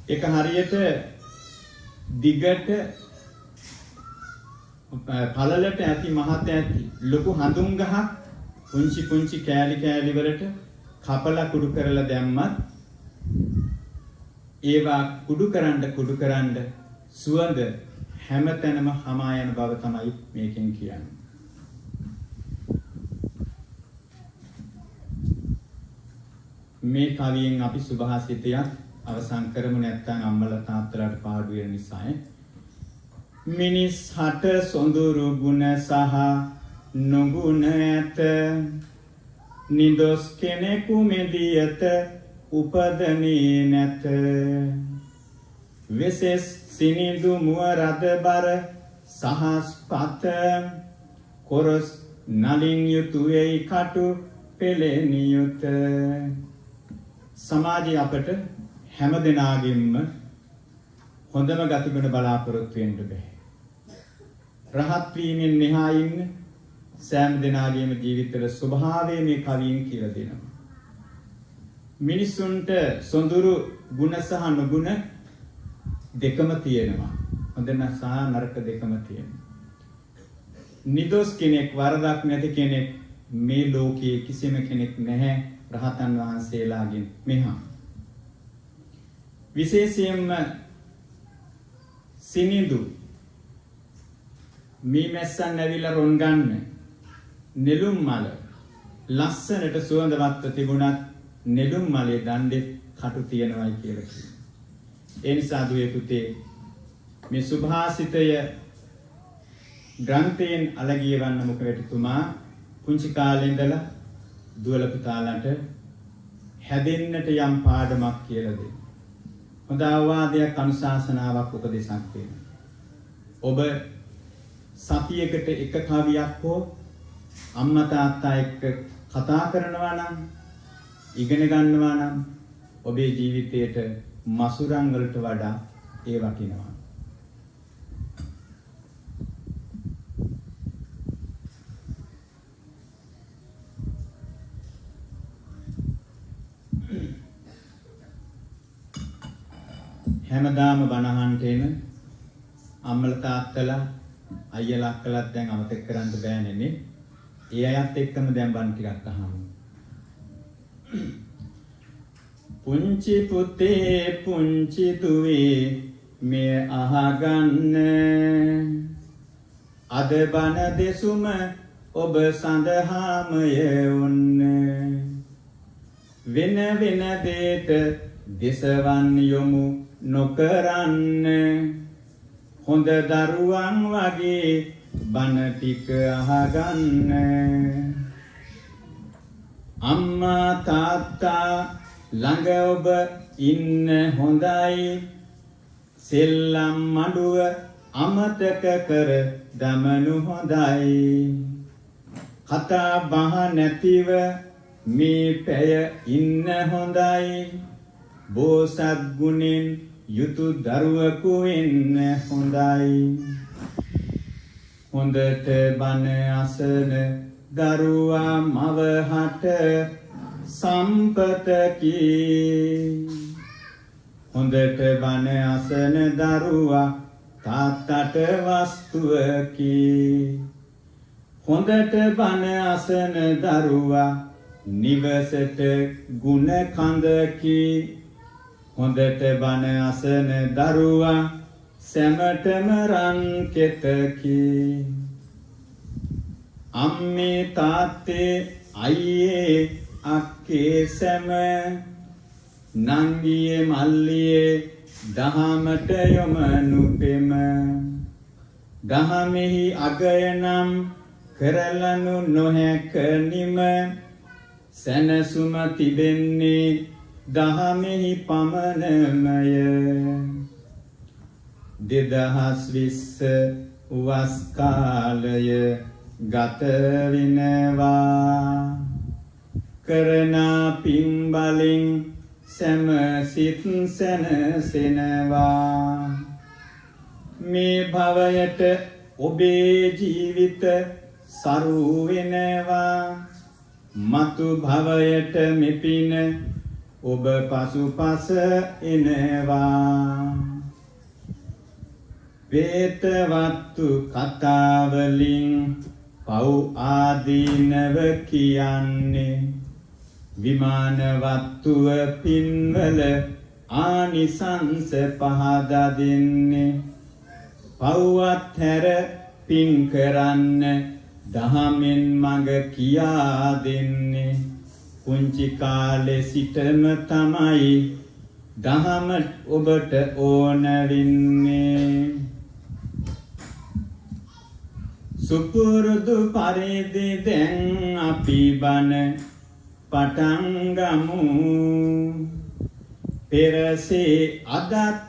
ඒක හරියට දිගට පළලට ඇති මහත ඇති ලොකු හඳුන් ගහක් පුංචි පුංචි කෑලි කෑලි වලට කපලා කුඩු කරලා දැම්මත් ඒවා කුඩු කරන්න සුවඳ හැමතැනම හමා යන බව තමයි මේකෙන් කියන්නේ. මේ කවියෙන් අපි සුභාසිතයක් අවසන් කරමු නැත්නම් අම්මලා තාත්තලාට පාඩු වෙන නිසා. මිනිස් හට සොඳුරු ගුණ සහ නොගුණ ඇත. නිදොස් කෙනෙකු මෙදියත උපදනේ නැත. වෙසෙස් සිනිඳු මුව රද බර සහස්පත කොරස් නලින් යුතු වෙයි කටු පෙළෙනියුත. සමාජය අපට හැම දෙනාගින්ම හොඳම ගතිගුණ බලාපොරොත්තු වෙන්න බෑ. රහත් වීමෙන් මෙහා ඉන්න සෑම දෙනාගේම ජීවිතවල ස්වභාවය මේ කවියෙන් කියලා දෙනවා. මිනිසුන්ට සොඳුරු ගුණ සහ නොගුණ දෙකම තියෙනවා. හොඳ සහ නරක දෙකම තියෙනවා. නිදොස් කෙනෙක් වරදක් නැති කෙනෙක් මේ ලෝකයේ කිසිම කෙනෙක් නැහැ රහතන් වහන්සේලාගෙන් මෙහා. විශේෂයෙන්ම සිනිඳු මීමැස්සන් ඇවිල්ලා රොන් ගන්න නෙළුම් මල ලස්සනට සුවඳවත්ව තිබුණත් නෙළුම් මලේ දණ්ඩේ කටු තියනවායි කියලා කියනවා. ඒ නිසා දුවේ පුතේ මේ සුභාසිතය ග්‍රන්ථයෙන් අලගියවන්න මුඛවැටිතුමා පුංචි කාලේ ඉඳලා දුවල පුතාලන්ට හැදෙන්නට යම් පාඩමක් කියලා දෙනවා. හොඳ අවවාදයක් අනුශාසනාවක් උපදේශක් වෙනවා. ඔබ සතියකට එක කවියක් හෝ අම්මා තාත්තා එක්ක කතා කරනවා නම් ඉගෙන ගන්නවා නම් ඔබේ ජීවිතයට මසුරන් වලට වඩා ඒ වටිනවා. හැමදාම බණහන්ට එන අම්මලා තාත්තලා අයියලා අක්කලාත් දැන් අමතක කරන්න බෑනේ නේ. ඒ අයත් එක්කම දැන් බණ ටිකක් අහමු. පුංචි පුතේ පුංචි දුවේ මේ අහගන්න අද බණ දෙසුම ඔබ සඳහාමය වුන්න වෙන වෙන දේට දෙසවන් යොමු නොකරන්න හොඳ දරුවන් වගේ බණ ටික අහගන්න. අම්මා තාත්තා ළඟ ඔබ ඉන්න හොඳයි සෙල්ලම් මඩුව අමතක කර දමනු හොඳයි. කතා බහ නැතිව මේ පැය ඉන්න හොඳයි. බෝසත් ගුණෙන් යුතු දරුවෙකු වෙන්න හොඳයි. හොඳට බණ අසන දරුවා මවහට සම්පතකි. හොඳට බණ අසන දරුවා තාත්තට වස්තුවකි. හොඳට බණ අසන දරුවා නිවසට ගුණ කඳකි. හොඳට බණ අසන දරුවා සැමටම රන් කෙතකි. අම්මේ තාත්තේ අයියේ අක්කේ සැම නංගියේ මල්ලියේ දහමට යොමනු පෙම දහමෙහි අගයනම් කරලනු නොහැක නිම සැනසුම තිබෙන්නේ දහමෙහි පමණමය 2020 වස් කාලය ගත වෙනවා කරන පින් බලෙන් සෑම සිත් සැනසෙනවා මේ භවයට ඔබේ ජීවිත සරු වෙනවා මතු භවයට මෙපින ඔබ පසුපස එනවා වේතවත්තු කතාවලින් පව් ආදීනව කියන්නේ විමානවත්තුව පින්වල ආනිසංස පහදා දෙන්නේ පව්වත් හැර පින් කරන්න දහමෙන් මඟ කියා දෙන්නේ පුංචි කාලේ සිටම තමයි දහම ඔබට ඕන වෙන්නේ සුපුරුදු පරිදි දැන් අපි බණ පටන් ගමු පෙරසේ අදත්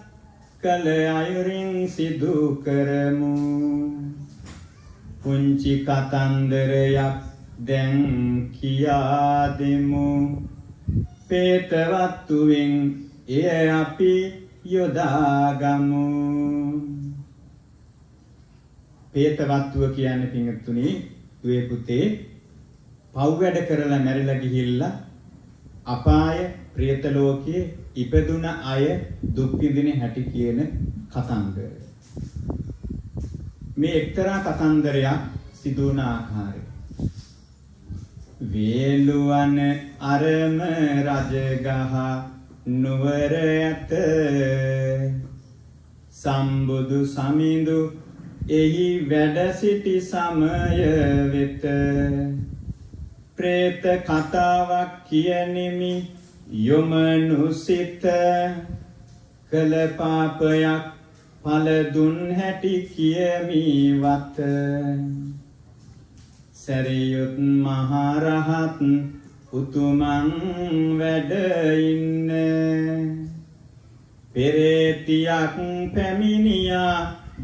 කල අයුරින් සිදු කරමු පුංචි කතන්දරයක් දැන් කියා දෙමු පේතවත්තුවෙන් එය අපි යොදාගමු පේතවත්තුව කියන්නේ පින්තුනි දුවේ පුතේ පව් වැඩ කරලා මැරිලා ගිහිල්ලා අපාය ප්‍රේත ලෝකයේ ඉපදුන අය දුක් විඳින හැටි කියන කතන්දරය. මේ එක්තරා කතන්දරයක් සිදු වුණ ආකාරය. වේලුවන අරම රජගහ නුවර ඇත සම්බුදු සමිඳු එහි වැඩ සිටි සමය වෙත ප්‍රේත කතාවක් කියනෙමි යොමනු සිත කළ පාපයක් ඵල දුන් හැටි කියමි වත සරියුත් මහරහත් උතුමන් වැඩ ඉන්න පෙරේතියක් පැමිණියා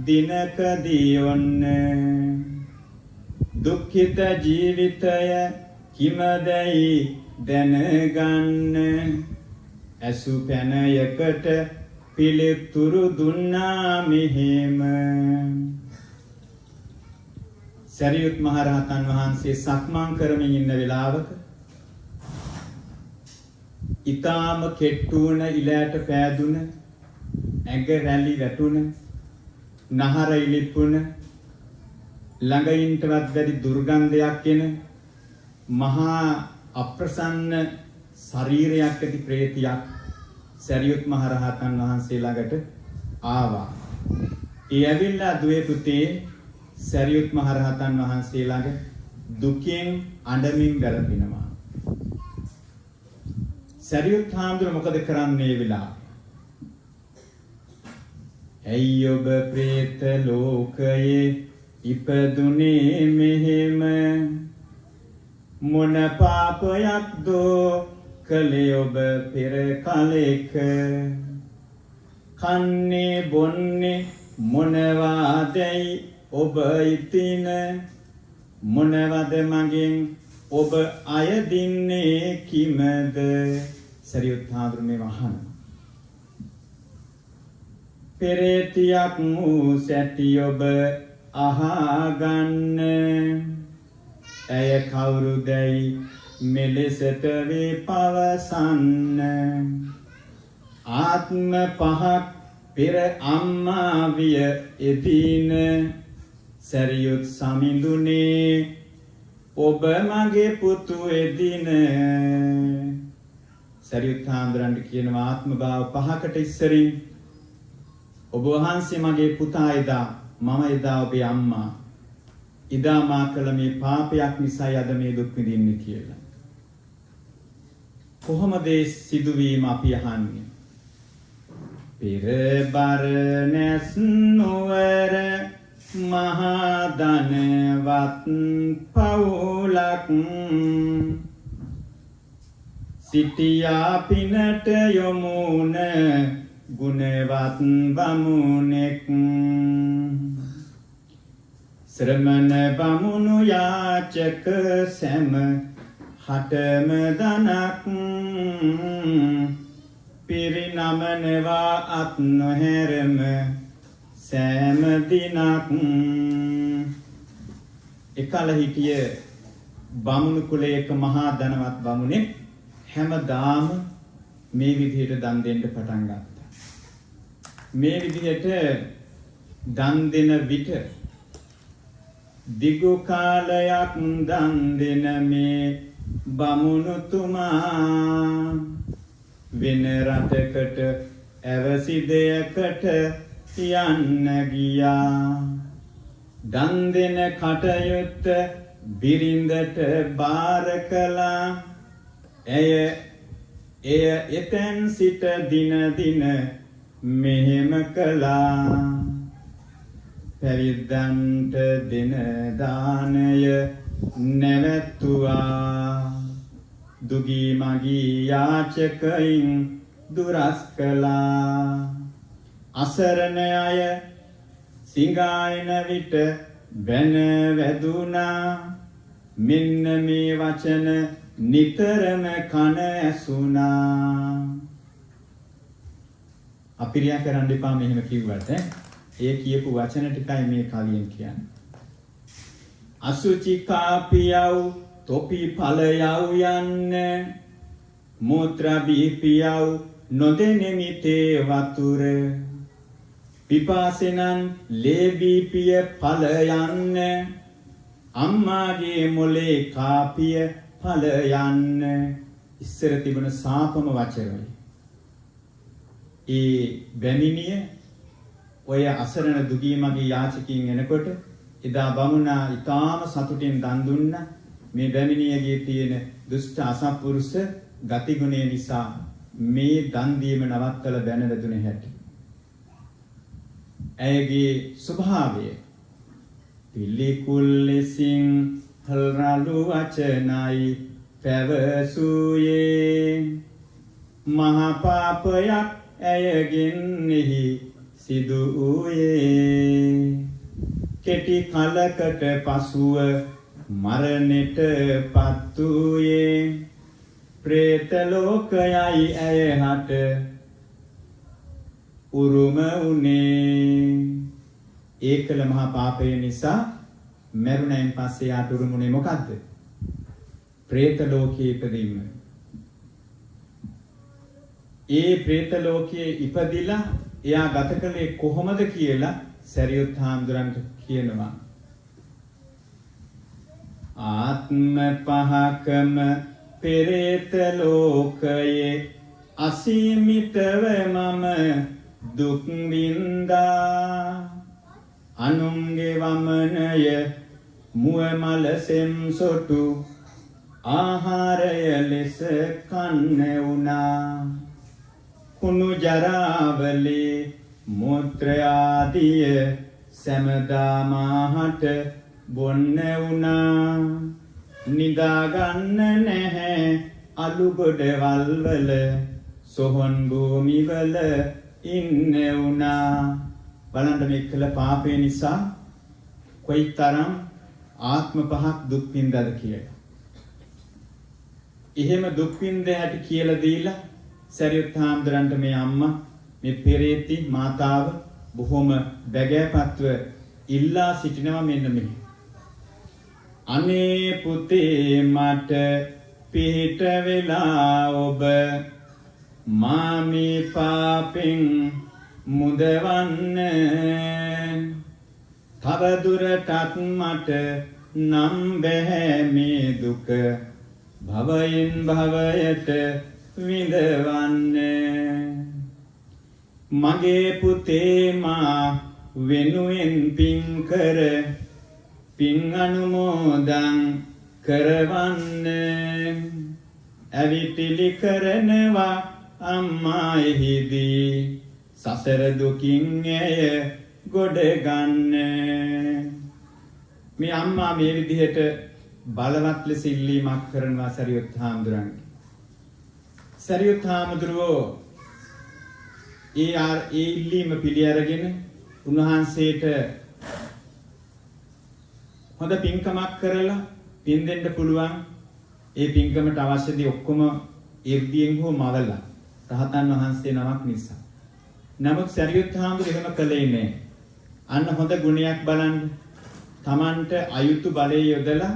දිනකදී ඔන්න දුක්ඛිත ජීවිතය කිමදැයි දැනගන්න ඇසු පැනයකට පිළිතුරු දුන්නා මෙහෙම සරියුත් මහරහතන් වහන්සේ සක්මන් කරමින් ඉන්න වෙලාවක ඊටාම කෙට්ටුවන ඉලයට පෑදුන ඇඟ රැලි වැටුන නහර ඉලිපුන ළඟින්ටවත් වැඩි දුර්ගන්ධයක් එන මහා අප්‍රසන්න ශරීරයක් ඇති ප්‍රේතියක් සරියුත් මහරහතන් වහන්සේ ළඟට ආවා. ඒ ඇවිල්ලා දුවේ පුතේ සරියුත් මහරහතන් වහන්සේ ළඟ දුකෙන් අඬමින් වැළපෙනවා. සරියුත් හාමුදුර මොකද කරන්නේ වෙලාව? ඇයි ඔබ ප්‍රේත ලෝකයේ ඉපදුනේ මෙහෙම මොන පාපයක්දෝ කළේ ඔබ පෙර කලෙක කන්නේ බොන්නේ මොනවාදැයි ඔබ ඉතින මොනවද මගෙන් ඔබ අය දින්නේ කිමද සරියුත් හාමුදුර මේ වහන පෙරේතියක් වූ සැටි ඔබ අහගන්න ඇය කවුරුදැයි මෙලෙසට වේ පවසන්න ආත්ම පහක් පෙර අම්මා විය එදින සරියුත් සමිඳුනේ ඔබ මගේ පුතු එදින සරියුත් හාමුදුරන්ට කියනවා ආත්ම භාව පහකට ඉස්සරින් ඔබ වහන්සේ මගේ පුතා එදා මම එදා ඔබේ අම්මා ඉදා මා කළ මේ පාපයක් නිසා අද මේ දුක් විඳින්නේ කියලා. කොහොමද සිදුවීම අපි අහන්නේ? පෙර බරණැස් නුවර මහා ධනවත් පවුලක් සිටියා පිනට යොමුන ගුණවත් බමුණෙක් ශ්‍රමණ බමුණු යාචක සැම හටම දනක් පිරිනමනවා අත් නොහැරම සෑම දිනක් එකල හිටිය බමුණු කුලයක මහා ධනවත් බමුණෙක් හැමදාම මේ විදිහට දන් දෙන්න පටන් ගත්තා. මේ විදිහට දන් දෙන විට දිගු කාලයක් දන් දෙන මේ බමුණුතුමා වෙන රටකට ඇවසි දෙයකට යන්න ගියා. දන් දෙන කටයුත්ත බිරිඳට බාර කළා. එය එතෙන් සිට දින දින මෙහෙම කළා. පැවිද්දන්ට දෙන දානය නැවැත්තුවා. දුගී මගී යාචකයින් දුරස් කළා. අසරණ අය සිඟායන විට බැන වැදුනා. මෙන්න මේ වචන නිතරම කන ඇසුනා. අපිරියා කරන්න එපා මෙහෙම කිව්වට. ඒ කියපු වචන ටිකයි මේ කවියෙන් කියන්නේ. අසුචි කාපියව් තොපි ඵලයව් යන්න මුත්‍රා බීපියව් නොදෙනෙමි තේ වතුර පිපාසෙනන් ලේ බීපිය ඵල යන්න අම්මාගේ මොලේ කාපිය ඵල යන්න ඉස්සර තිබුණ සාපම වචනයි. ඒ බැමිණිය ඔය අසරණ දුගී මගේ යාචකින් එනකොට එදා බමුණා ඊටාම සතුටින් දන් දුන්නා. මේ බැමිණියගේ තියෙන දුෂ්ට අසත්පුරුෂ ගතිගුණය නිසා මේ දන් දීම නවත්තලා බැන වැදුනේ හැටි. ඇයගේ ස්වභාවය පිළිකුල් ලෙසින් හල්රළු වචනයි පැවසුයේ. මහා පාපයක් ඇයගෙන්ෙහි සිදු වූයේ. කෙටි කලකට පසුව මරණයට පත් වූයේ. ප්‍රේත ලෝකයයි ඇය හට උරුම වුණේ. ඒකල මහා පාපය නිසා මරුණයින් පස්සේ යාට උරුමුනේ මොකද්ද? ප්‍රේත ලෝකයේ ඉපදීම. ඒ ප්‍රේත ලෝකයේ ඉපදිලා එයා ගත කළේ කොහොමද කියලා සරියුත් හාමුදුරන්ට කියනවා. ආත්ම පහකම පෙරේත ලෝකයේ අසීමිතව මම දුක් විඳා. අනුන්ගේ වමනය මුව මල සෙම්සොටු ආහාරය ලෙස කන්න වුණා. කුණු ජරාවලේ මුත්‍රාදිය සැමදා මාහට බොන්න වුණා. නිදාගන්න නැහැ අලුගොඩවල් වල සොහොන් භූමිවල ඉන්න වුණා. බලන්න මේ කළ පාපය නිසා කොයිතරම් ආත්ම පහක් දුක් විඳද කියලා. එහෙම දුක් විඳ හැටි කියලා දීලා සරියුත් හාමුදුරන්ට මේ අම්මා මේ පෙරේති මාතාව බොහොම බැගෑපත්ව ඉල්ලා සිටිනවා මෙන්න මෙහි. අනේ පුතේ මට පිහිට වෙලා ඔබ මාමි පාපෙන් මුදවන්න. තව දුරටත් මට නම් බැහැ මේ දුක භවයෙන් භවයට විඳවන්න. මගේ පුතේ මා වෙනුවෙන් පින් කර පින් අනුමෝදන් කරවන්න. ඇවිටිලි කරනවා අම්මා එහිදී සසර දුකින් ඇය ගොඩ ගන්න. මේ අම්මා මේ විදිහට බලවත් ලෙස ඉල්ලීමක් කරනවා සරියුත් හාමුදුරන්ගේ. සරියුත් හාමුදුරුවෝ ඒ ඉල්ලීම පිළි අරගෙන උන්වහන්සේට හොඳ පින්කමක් කරලා පින් දෙන්න පුළුවන්. ඒ පින්කමට අවශ්‍ය දේ ඔක්කොම ඉර්ධියෙන් හෝ මවලා රහතන් වහන්සේ නමක් නිසා. නමුත් සරියුත් හාමුදුරුවෝ එහෙම කළේ නෑ. අන්න හොඳ ගුණයක් බලන්න. Tamanට අයුතු බලය යොදලා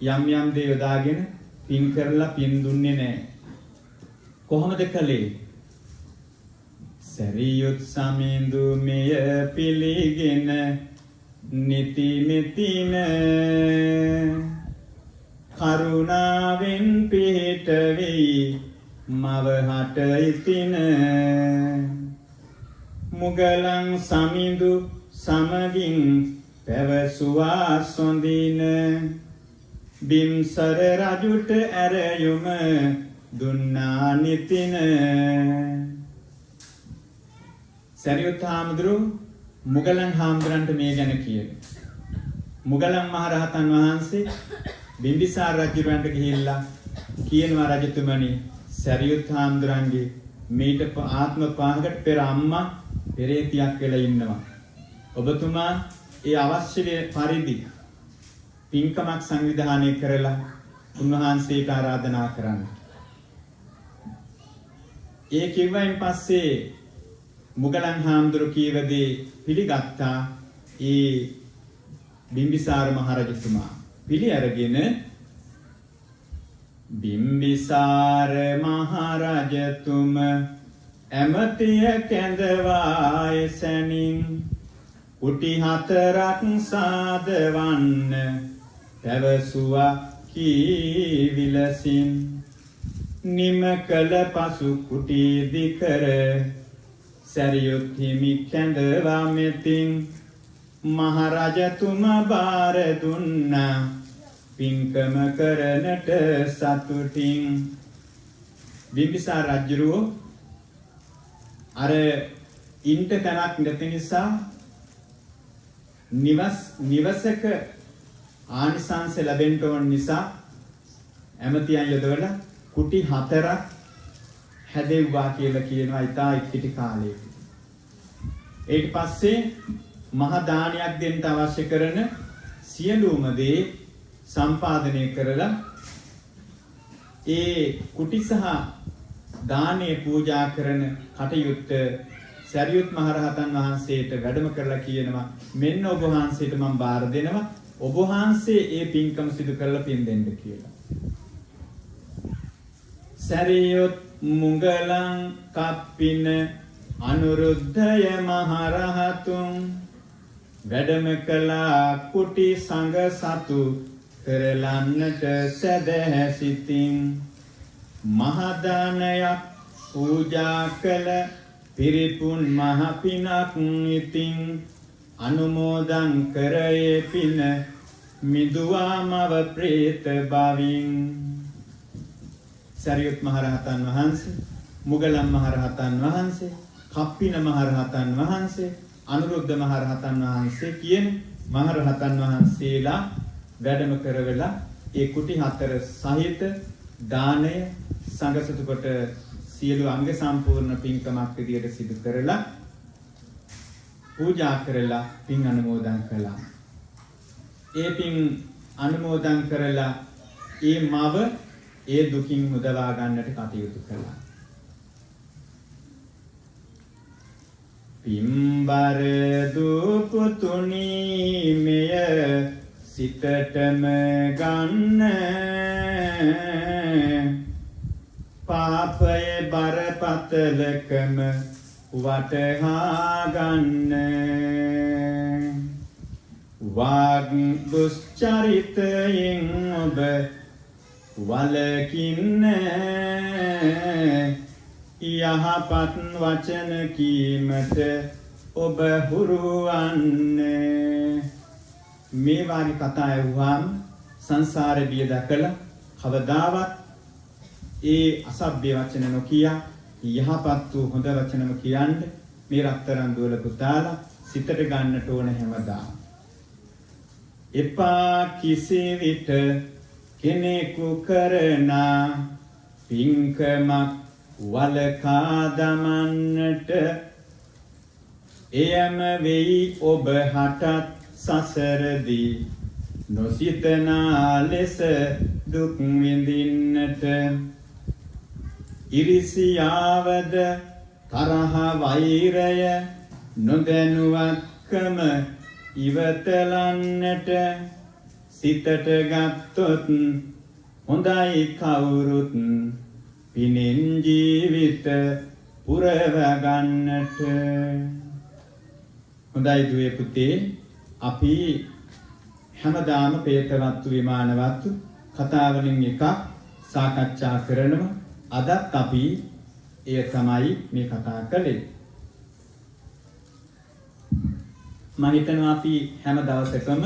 යම් යම් දේ යොදාගෙන පින් කරලා පින් දුන්නේ නෑ. කොහොමද කළේ? සරියුත් සමිඳු මෙය පිළිගෙන නිති මෙතින කරුණාවෙන් පිහිට වෙයි මවහට ඉතින මුගලන් සමිඳු සමගින් පැවසුවා සොඳින බිම්සර රජුට ඇරයුම දුන්නා නිතින. සරියුත් හාමුදුරුවෝ මුගලන් හාමුදුරන්ට මේ ගැන කියන. මුගලන් මහරහතන් වහන්සේ බිම්බිසාර රජුරන්ට ගිහිල්ලා කියනවා රජතුමනි සරියුත් හාමුදුරන්ගේ මීට ආත්ම 5කට පෙර අම්මා පෙරේතියක් වෙලා ඉන්නවා. ඔබතුමා ඒ අවශ්‍ය පරිදි පින්කමක් සංවිධානය කරලා උන්වහන්සේට ආරාධනා කරන්න. ඒ කිව්වයින් පස්සේ මුගලන් හාමුදුරුවෝ කීවදී පිළිගත්තා ඒ බිම්බිසාර මහරජතුමා. පිළි අරගෙන බිම්බිසාර මහරජතුම ඇමතිය කැඳවා එසැනින් කුටි 4ක් සාදවන්න පැවසුවා කී විලසින් නිම කළ පසු කුටි දිකර සරියුත් හිමි කැඳවා මෙතින් මහරජතුම බාර දුන්නා පින්කම කරනට සතුටින්. බිම්බිසාර රජුරෝ අර ඉන්ට තැනක් නැති නිසා නිවසක ආනිසංස ලැබෙන්න ඕන නිසා ඇමතියන් යොදවලා කුටි 4ක් හැදෙව්වා කියලා කියනවා ඉතා ඉක්පිටි කාලයක. ඊට පස්සේ මහා දානයක් දෙන්න අවශ්‍ය කරන සියලුම දේ සම්පාදනය කරලා ඒ කුටි සහ දානේ පූජා කරන කටයුත්ත සරියුත් මහරහතන් වහන්සේට වැඩම කරලා කියනවා මෙන්න ඔබ වහන්සේට මම බාර දෙනවා ඔබ වහන්සේ ඒ පින්කම සිදු කරලා පින් දෙන්න කියලා. සරියුත් මුගලන් කප්පින අනුරුද්ධය මහරහතුන් වැඩම කළා කුටි සංඝ සතු කරලන්නට සැදැහැ සිතින් මහදානයක් පූජා කළ පිරිපුන් මහ පිනක් ඉතින් අනුමෝදන් කරයේ පින මිදුවා මව ප්‍රේත බවින්. සරියුත් මහරහතන් වහන්සේ, මුගලන් මහරහතන් වහන්සේ, කප්පින මහරහතන් වහන්සේ, අනුරුද්ධ මහරහතන් වහන්සේ කියන මහරහතන් වහන්සේලා වැඩම කරවලා ඒ කුටි 4 සහිත දානය සංඝසතු කොට සියලු අංග සම්පූර්ණ පින්කමක් විදියට සිදු කරලා පූජා කරලා පින් අනුමෝදන් කළා. ඒ පින් අනුමෝදන් කරලා ඒ මව ඒ දුකින් මුදවා ගන්නට කටයුතු කළා. පිම්බර දුපුතුනි මෙය සිතටම ගන්න පාපය බරපතලකම වටහා ගන්න වාග් දුස්චරිතයෙන් ඔබ වලකින්න යහපත් වචන කීමට ඔබ හුරුවන්න. මේ වාගේ කතා ඇහුවාම සංසාර බිය දැකලා කවදාවත් ඒ අසභ්‍ය වචන නොකිය යහපත් වූ හොඳ වචනම කියන්න මේ රත්තරන් දුවල පුතාලා සිතට ගන්නට ඕන හැමදාම. එපා කිසිවිට කෙනෙකු කරනා පින්කමක් වලකා දමන්නට එයම වෙයි ඔබ හටත් සසරදී නොසිතනා ලෙස දුක් විඳින්නට. ඉරිසියාවද තරහ වෛරය නොදැනුවත්කම ඉවතලන්නට සිතට ගත්තොත් හොඳයි කවුරුත් පිනෙන් ජීවිත පුරවගන්නට. හොඳයි දුවේ පුතේ, අපි හැමදාම ප්‍රේතවත්තු විමානවත්තු කතාවලින් එකක් සාකච්ඡා කරනවා. අදත් අපි එය තමයි මේ කතා කළේ. මම හිතනවා අපි හැම දවසකම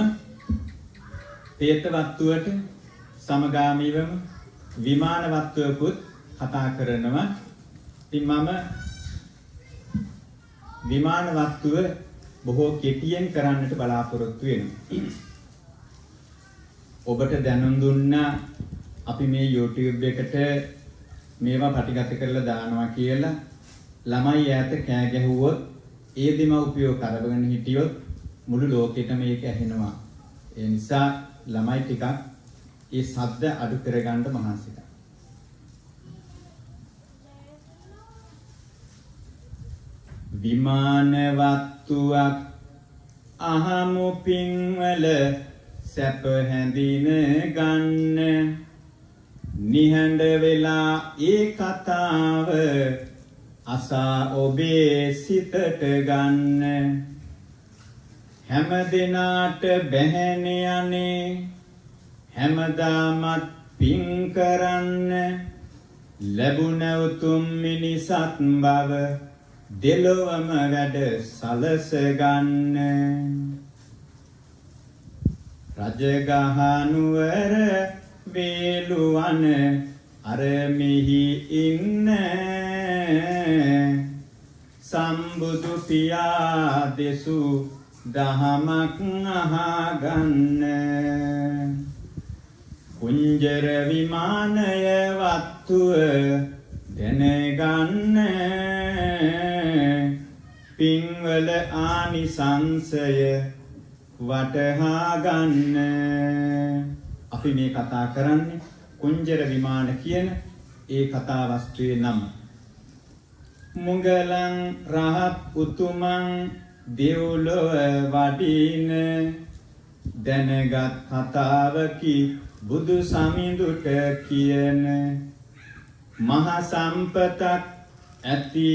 ප්‍රේතවත්තුවට සමගාමීවම විමානවත්වකුත් කතා කරනවා. ඉතින් මම විමානවත්තුව බොහෝ කෙටියෙන් කරන්නට බලාපොරොත්තු වෙනවා. ඔබට දැනුම් දුන්නා අපි මේ YouTube එකට මේවා පටිගත කරලා දානවා කියලා. ළමයි ඈත කෑ ගැහුවොත් ඒ දෙමව්පියෝ කරවගෙන හිටියොත් මුළු ලෝකෙටම මේක ඇහෙනවා. ඒ නිසා ළමයි ටිකක් ඒ ශබ්ද අඩු කරගන්න මහන්සි ගන්න. විමානවත්තුවක් අහමු පින්වල සැප හැඳින ගන්න. නිහඬ වෙලා ඒ කතාව අසා ඔබේ සිතට ගන්න. හැම දිනාට බැහැන යන්නේ හැමදාමත් පින් කරන්න. ලැබුණ උතුම් මිනිසත් බව දෙලොවම වැඩ සලස ගන්න. රජගහ නුවර වේලුවන අර මෙහි ඉන්න සම්බුදු පියා දෙසු දහමක් අහගන්න. කුංජර විමානය වත්තුව දැනගන්න. පින්වල ආනිසංසය වටහා ගන්න. අපි මේ කතා කරන්නේ කුංජර විමාන කියන ඒ කතා වස්තුවේ නම. මුගලන් රහත් උතුමන් දෙව්ලොව වඩින දැනගත් කතාවකි බුදු සමිඳුට කියන. මහ සම්පතක් ඇති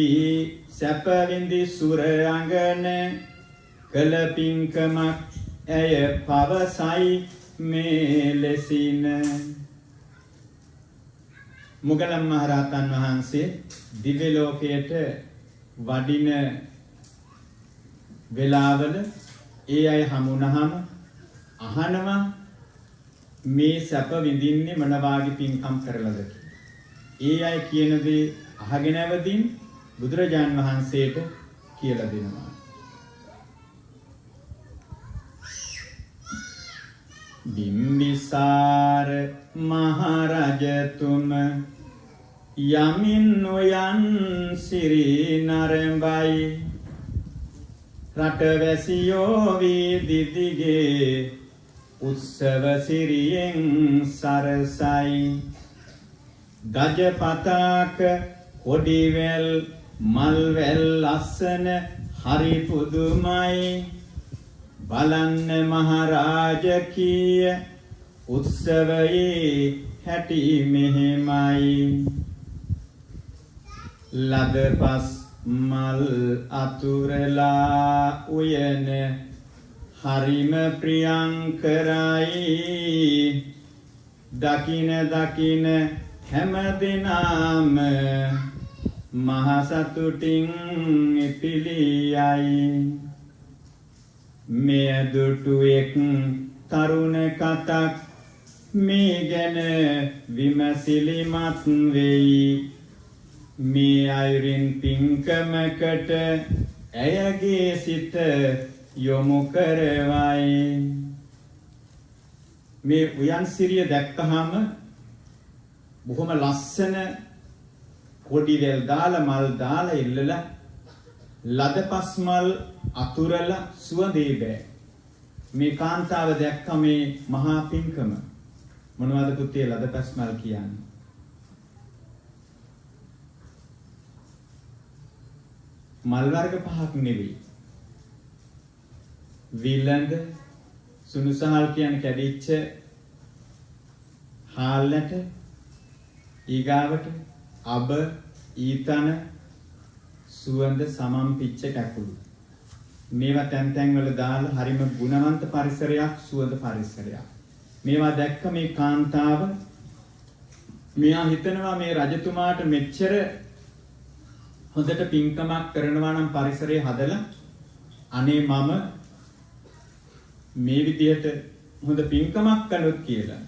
සැප විඳි සුර අඟන කළ පින්කමක් ඇය පවසයි මේ ලෙසින. මුගලන් මහරහතන් වහන්සේ දිව්‍ය ලෝකයට වඩින වෙලාවල ඒ අය හමුනහම අහනවා මේ සැප විඳින්නේ මොන වාගේ පින්කම් කරලාද කියලා. ඒ අය කියන දේ අහගෙන අවදින් බුදුරජාන් වහන්සේට කියලා දෙනවා. බිම්බිසාර මහරජතුම යමින් නොයන් සිරි නරඹයි. රටවැසියෝ වීදිදිගේ උත්සව සිරියෙන් සරසයි. ගජ පතාක කොඩිවැල් මල්වැල් ලස්සන හරි පුදුමයි. බලන්න මහරාජකීය උත්සවයේ හැටි මෙහෙමයි. ලදපස් මල් අතුරලා උයන හරිම ප්‍රියංකරයි. දකින දකින හැම දිනම මහ සතුටින් පිළියයි. මෙය දුටුවෙක් තරුණ කතක් මේ ගැන විමසිලිමත් වෙයි. මේ අයුරින් පින්කමකට ඇයගේ සිත යොමු කරවයි. මේ උයන්සිරිය දැක්කහම බොහොම ලස්සන කොඩි වැල් දාලා මල් දාලා ඉල්ලලා ලදපස් මල් අතුරලා සුවඳේ බෑ. මේ කාන්තාව දැක්ක මේ මහා පිංකම මොනවද පුතේ ලදපස් මල් කියන්නේ? මල් වර්ග පහක් නෙවෙයි. විලඳ සුනුසහල් කියන්නේ කැඩිච්ච හාල්ලට ඊගාවට අබ ඊතන සුවඳ සමම් පිච්ච කැකුළු මේවා තැන් තැන් වල දාලා හරිම ගුණවන්ත පරිසරයක් සුවඳ පරිසරයක්. මේවා දැක්ක මේ කාන්තාව මෙයා හිතනවා මේ රජතුමාට මෙච්චර හොඳට පින්කමක් කරනවා නම් පරිසරය හදලා අනේ මම මේ විදිහට හොඳ පින්කමක් කළොත් කියලා.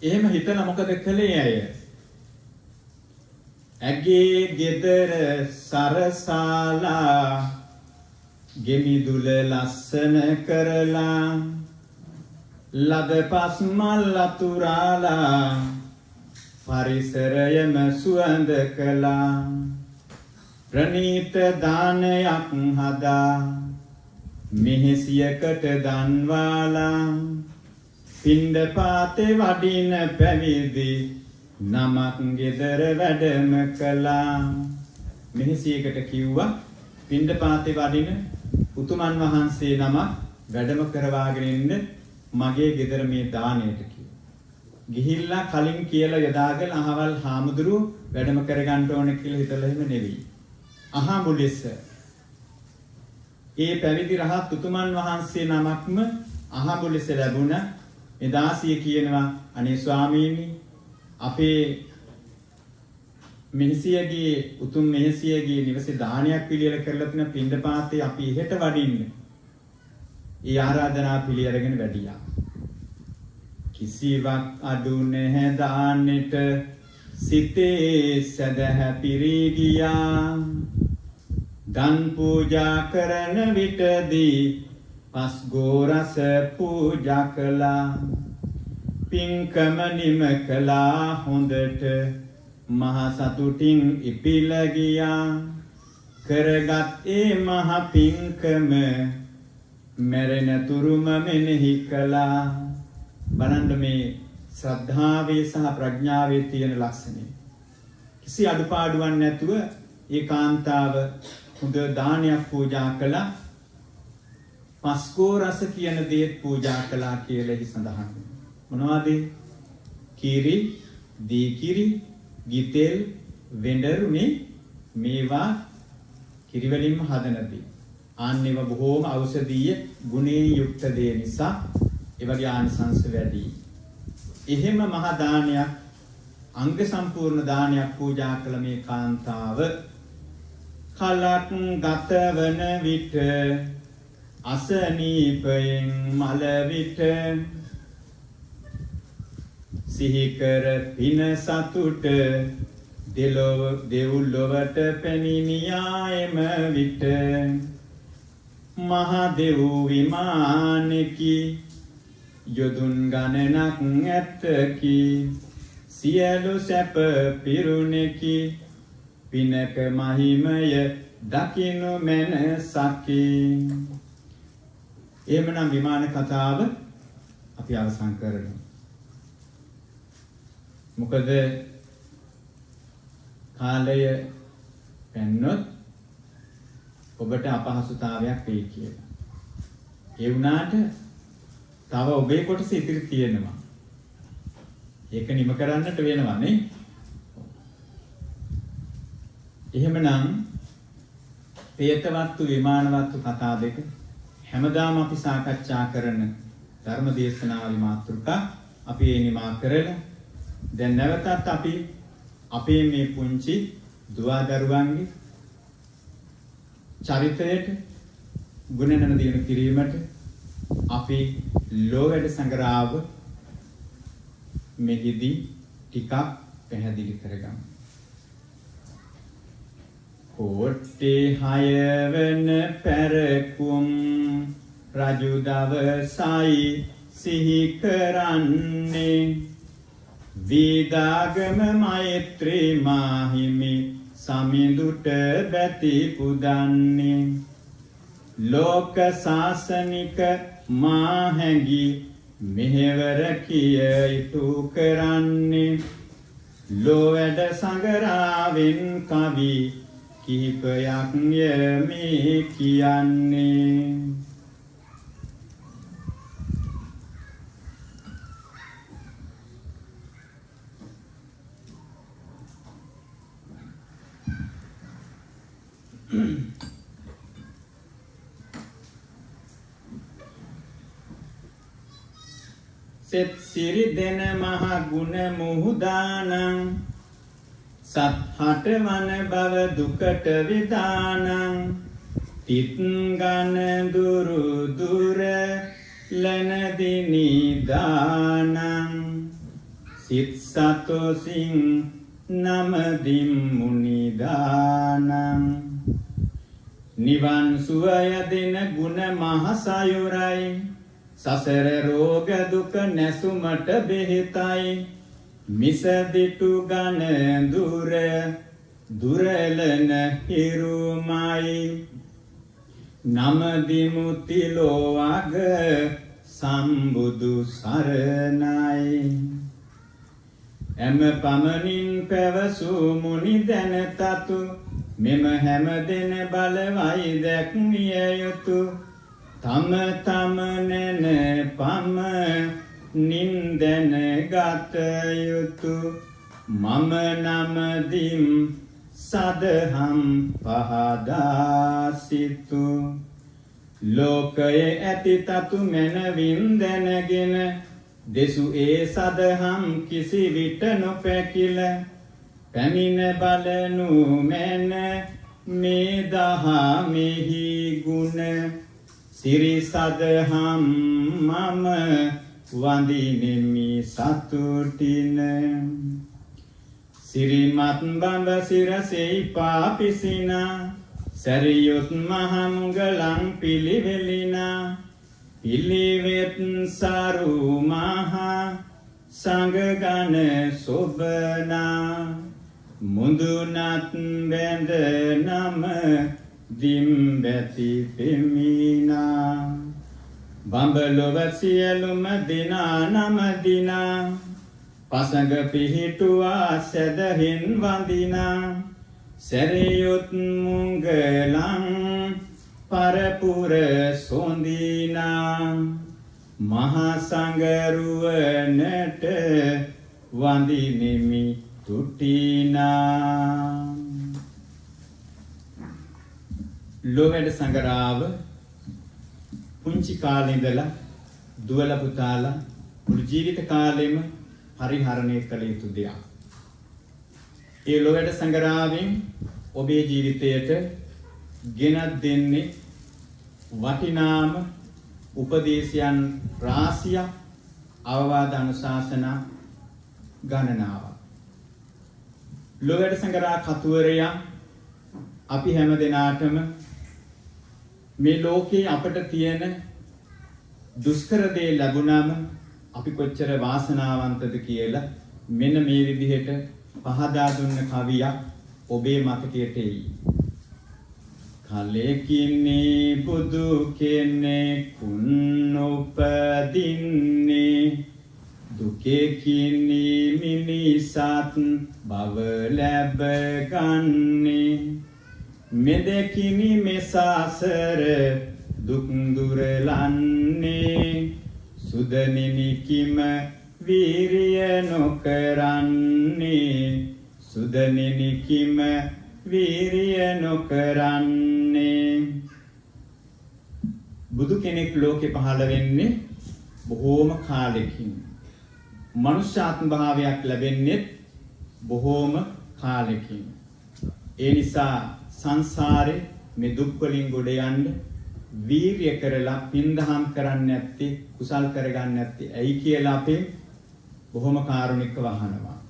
එහෙම හිතලා මොකද කළේ ඇය? ඇගේ ගෙදර සරසාලා ගෙමිදුල ලස්සන කරලා ලදපස් මල් අතුරාලා පරිසරයම සුවඳ කළා. ප්‍රණීත දානයක් හදා මෙහෙසියකට දන්වාලා පිණ්ඩපාතේ වඩින පැවිදි නමක් ගෙදර වැඩම කළා. මෙහෙසියකට කිව්වා පිණ්ඩපාතේ වඩින උතුමන් වහන්සේ නමක් වැඩම කරවාගෙන ඉන්න මගේ ගෙදර මේ දාණයට කිව්වා. ගිහිල්ලා කලින් කියලා යදාගෙන අහවල් හාමුදුරුව වැඩම කරගන්න ඕන කියලා හිතලා එහෙම නෙවෙයි. අහඹු ලෙස ඒ පැවිදි රහත් උතුමන් වහන්සේ නමක්ම අහඹු ලෙස ලැබුණ. එදාසිය කියනවා අනේ ස්වාමීනි අපේ මෙහෙසියගේ උතුම් මෙහෙසියගේ නිවසේ දානයක් පිළියෙල කරලා තියෙන පිණ්ඩපාතේ අපි එහෙට වඩින්න. ඒ ආරාධනා පිළිඅරගෙන වැඩියා. කිසිවක් අඩු නැහැ දාන්නෙට සිතේ සදහැ පිරී ගියා. දන් පූජා කරන විටදී පස් ගෝරස පූජා කළා. පින්කම නිම කළා හොඳට මහ සතුටින් ඉපිල ගියා. කරගත් ඒ මහ පින්කම මැරෙන තුරුම මෙනෙහි කළා. බලන්න මේ ශ්‍රද්ධාවේ සහ ප්‍රඥාවේ තියෙන ලක්ෂණය. කිසි අඩුපාඩුවක් නැතුව ඒ කාන්තාව හොඳ දානයක් පූජා කළා. පස්කෝ රස කියන දේත් පූජා කළා කියලා එහි සඳහන්. මොනවද? කිරි, දීකිරි, ගිතෙල්, වෙඬරුනේ මේවා කිරි වලින්ම හදන දේ. ආන්නේව බොහෝම ඖෂධීය ගුණයෙන් යුක්ත දේ නිසා ඒ වගේ ආනිසංස වැඩි. එහෙම මහ දානයක් අංග සම්පූර්ණ දානයක් පූජා කළ මේ කාන්තාව කලක් ගතවන විට අසනීපයෙන් මල විට සිහිකර පින සතුට දෙව්ලොවට පැමිණියායම විට මහ දෙව් විමානකි යොදුන් ගණනක් ඇත්තකි සියලු සැප පිරුණකි පිනක මහිමය දකිනු මැනසකි. එහෙමනම් විමාන කතාව අපි අවසන් කරමු. මොකද කාලය පැන්නොත් ඔබට අපහසුතාවයක් වෙයි කියලා. ඒ වුණාට තව ඔබේ කොටස ඉතිරි තියෙනවා. ඒක නිම කරන්නට වෙනවා නේ. එහෙමනම් ප්‍රේතවත්තු විමානවත්තු කතා දෙක හැමදාම අපි සාකච්ඡා කරන ධර්ම දේශනාවලි මාතෘකා අපි ඒ නිමා කරලා දැන් නැවතත් අපි අපේ මේ පුංචි දුවා දරුවන්ගේ චරිතයට ගුණනන දිනු කිරීමට අපි ලෝවැඩ සංග්‍රහව මෙහිදී ටිකක් පැහැදිලි කරගමු. කොට්ටේ 6 වෙන පැරකුම් රජු දවසයි සිහි කරන්නේ විදාගම මෛත්‍රී මාහිමි සමිඳුට බැති පුදන්නේ ලෝක ශාසනික මාහැඟි මෙහෙවර කිය යුතු කරන්නේ ලෝ වැඩ සංගරාවෙන් කවි කිහිපයක් යමේ කියන්නේ සෙත් සිරි දෙන මහ ගුණ මුහුදානං සත් හටවන බව දුකට විදානං තිත් ගන දුරු දුර ලනදිනි දානං සිත් සතොසින් නමදිම් මුනිදානං නිවන් සුවය දෙන ගුණ මහ සයුරයි සසර රෝග දුක නැසුමට බෙහෙතයි මිසදිටු ගන දුර දුරලන හිරුමයි නමදිමුතිලෝ අග සම්බුදු සරණයි එම පමණින් පැවසූ මුනි දැනතතු මෙම හැම දෙන බලවයි දැක්මිය යුතු තම තම නැන පම නින්දන ගත යුතු මම නමදිම් සදහම් පහදාසිතු ලෝකයේ ඇති තතු මැනවින් දැනගෙන දෙසු ඒ සදහම් කිසි විට නොපැකිල පැමිණ බලනු මැන මේ දහමෙහි ගුණ සිරි සදහම් මම වඳිනෙමි සතුටින සිරිමත් බඹ සිරසෙයි පාපිසිනා සැරියුත් මහමුගලන් පිළිවෙලිනා පිළිවෙත් සරු මහා සංගගන සොබනා මුදුනත් බැඳ නම දිම්බැති පෙමිනා බඹලොව සියලුම දිනා නම දිනා පසඟ පිහිටුවා සැදහින් වඳිනා සැරියුත් මුංගලං පරපුර සොඳිනා මහා සංගරුවනට වඳිනෙමි තුටිනා ලෝවැඩ සංගරාව පුංචි කාලේ ඉඳලා දුවලා පුතාලා මුළු ජීවිත කාලෙම පරිහරණය කළ යුතු දෙයක්. ඒ ලෝවැඩ සංගරාවෙන් ඔබේ ජීවිතයට ගෙනත් දෙන්නේ වටිනාම උපදේශයන් රාශියක් අවවාද අනුශාසනා ගණනාවක්. ලෝවැඩ සංගරා කතුවරයා අපි හැම දෙනාටම මේ ලෝකේ අපට තියෙන දුෂ්කර දේ ලැබුණාම අපි කොච්චර වාසනාවන්තද කියලා මෙන්න මේ විදිහට පහදා දුන්න කවියක් ඔබේ මතකයට එයි. කලෙකින්නේ බුදු කෙනෙකුන් උපදින්නේ දුකෙකින්නේ මිනිසත් බව ලැබ ගන්නේ මෙදකිනි මෙසාසර දුක් දුරලන්නේ සුදනිනි කිම වීරිය නොකරන්නේ සුදනිනි කිම වීරිය නොකරන්නේ බුදු කෙනෙක් ලෝකේ පහළ වෙන්නේ බොහෝම කාලෙකින් මනුෂ්‍යාත්ම භාවයක් ලැබෙන්නේ බොහෝම කාලෙකින් ඒ නිසා සංසාරේ මේ දුක් වලින් ගොඩ යන්න වීරිය කරලා පින්දහම් කරන්නේ නැත්තේ කුසල් කරගන්නේ නැත්තේ ඇයි කියලා අපේ බොහොම කාරුණික වහනවා.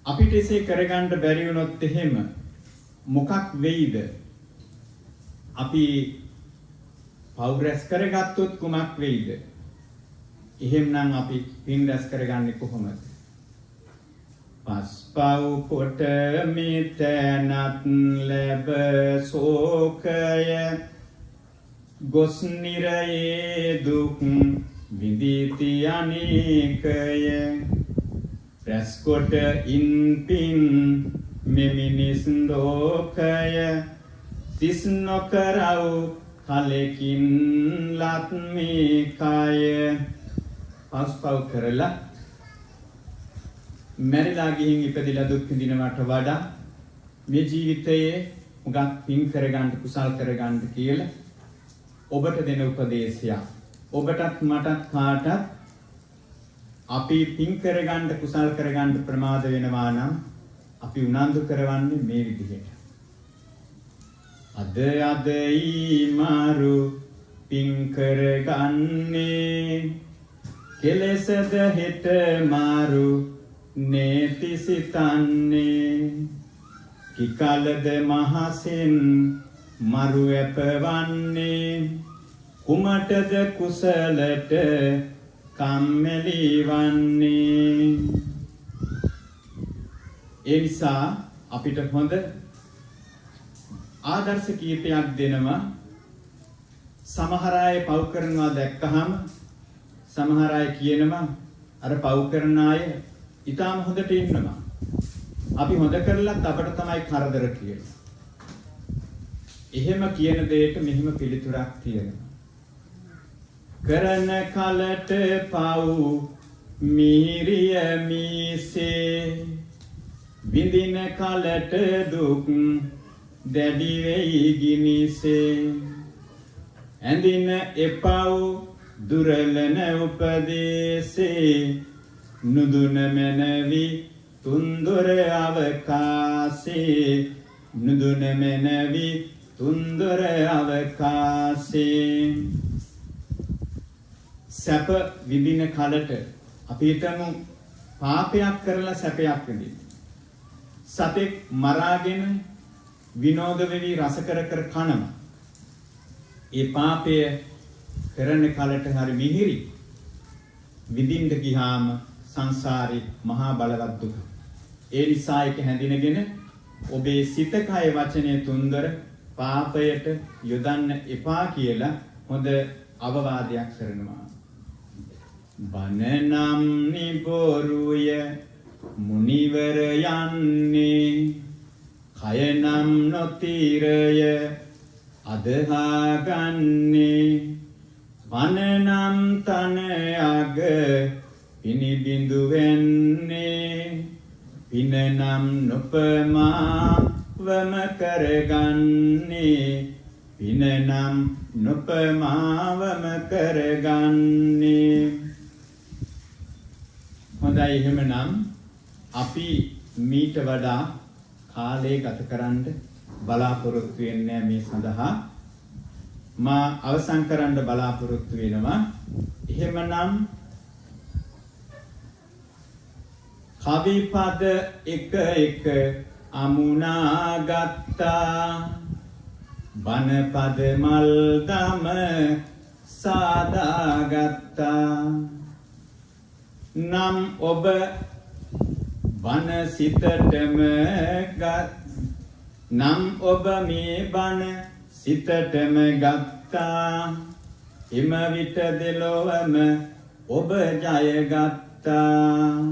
අපිට එසේ කරගන්න බැරි වුණොත් එහෙම මොකක් වෙයිද? අපි පව් රැස් කරගත්තොත් කුමක් වෙයිද? එහෙමනම් අපි පින් රැස් කරගන්නේ කොහොමද? පස්පව් කොට මිතනත් ලැබ සෝකය ගොස් නිරයේ දුක් විඳීති අනේකය රැස් කොට ඉන් පින් මෙමිනිස් ලෝකය සිස් නොකරව් කලකින් ලත් මේ කය පස්පව් කරලා මැරිලා ගිහින් ඉපදිලා දුක් විඳිනවට වඩා මේ ජීවිතයේ උගක් පින් කරගන්න කුසල් කරගන්න කියලා ඔබට දෙන උපදේශයක්. ඔබටත් මටත් කාටත් අපි පින් කරගන්න කුසල් කරගන්න ප්‍රමාද වෙනවා නම් අපි උනන්දු කරවන්නේ මේ විදිහට. අද මාරු පින් කරගන්නේ කෙලෙසද හෙට මාරු නේති සිතන්නේ කිකලද මහසෙන් මරු ඇපවන්නේ කුමටද කුසලට කම්මැලි වන්නේ. ඒ නිසා අපිට හොඳ ආදර්ශ කීපයක් දෙනවා. සමහර අය පව් කරනවා දැක්කහම සමහර අය කියනවා අර පව් කරන අය ඊටාම හොඳට ඉන්නවා. අපි හොඳ කරලත් අපට තමයි කරදර කියලා. එහෙම කියන දෙයට මෙහිම පිළිතුරක් තියෙනවා. කරන කලට පව් මිහිරිය මිසේ විඳින කලට දුක් දැඩි වෙයි ගිනිසේ ඇඳින එපව් දුරලන උපදේසේ නුදුන මැනවි තුන්දොර අවකාසේ නුදුන මැනවි තුන්දොර අවකාසේ. සැප විඳින කලට අපි හිතමු පාපයක් කරලා සැපයක් විඳින්න. සතෙක් මරාගෙන විනෝද වෙවි රස කර කනවා. ඒ පාපය කරන කලට හරි මිහිරි විඳින්න ගියාම සංසාරේ මහා බලවත් දුක. ඒ නිසා ඒක හැඳිනගෙන ඔබේ සිත කය වචනය තුන්දර පාපයට යොදන්න එපා කියලා හොඳ අවවාදයක් කරනවා. බනනම් නිබොරුය මුනිවර යන්නේ කයනම් නොතිරය අදහා ගන්නේ වනනම් තන අග පිනිබිඳු වෙන්නේ පිනනම් නොපමාවම කරගන්නේ පිනනම් නොපමාවම කරගන්නේ. හොඳයි, එහෙමනම් අපි මීට වඩා කාලය ගත කරන්න බලාපොරොත්තු වෙන්නේ මේ සඳහා මා අවසන් කරන්න බලාපොරොත්තු වෙනවා. එහෙමනම් කවි පද එක එක අමුණා ගත්තා බණ පද මල් දම සාදා ගත්තා නම් ඔබ බණ සිතටම ගත් නම් ඔබ මේ බණ සිතටම ගත්තා එම විට දෙලොවම ඔබ ජය ගත්තා.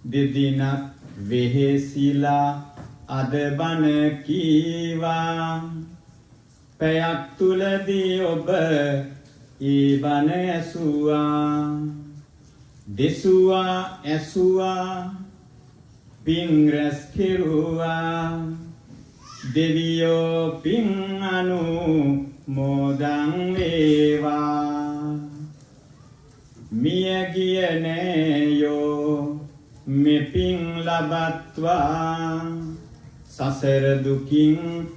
දෙදිනක් වෙහෙසිලා අද බණ කීවා පැයක් තුලදී ඔබ ඒ බණ ඇසුවා දෙසුවා ඇසුවා පින් රැස් කෙරුවා දෙවියෝ පින් අනුමෝදන් වේවා මිය ගිය නෑයෝ මෙපින් ලබත්වා සසර දුකින්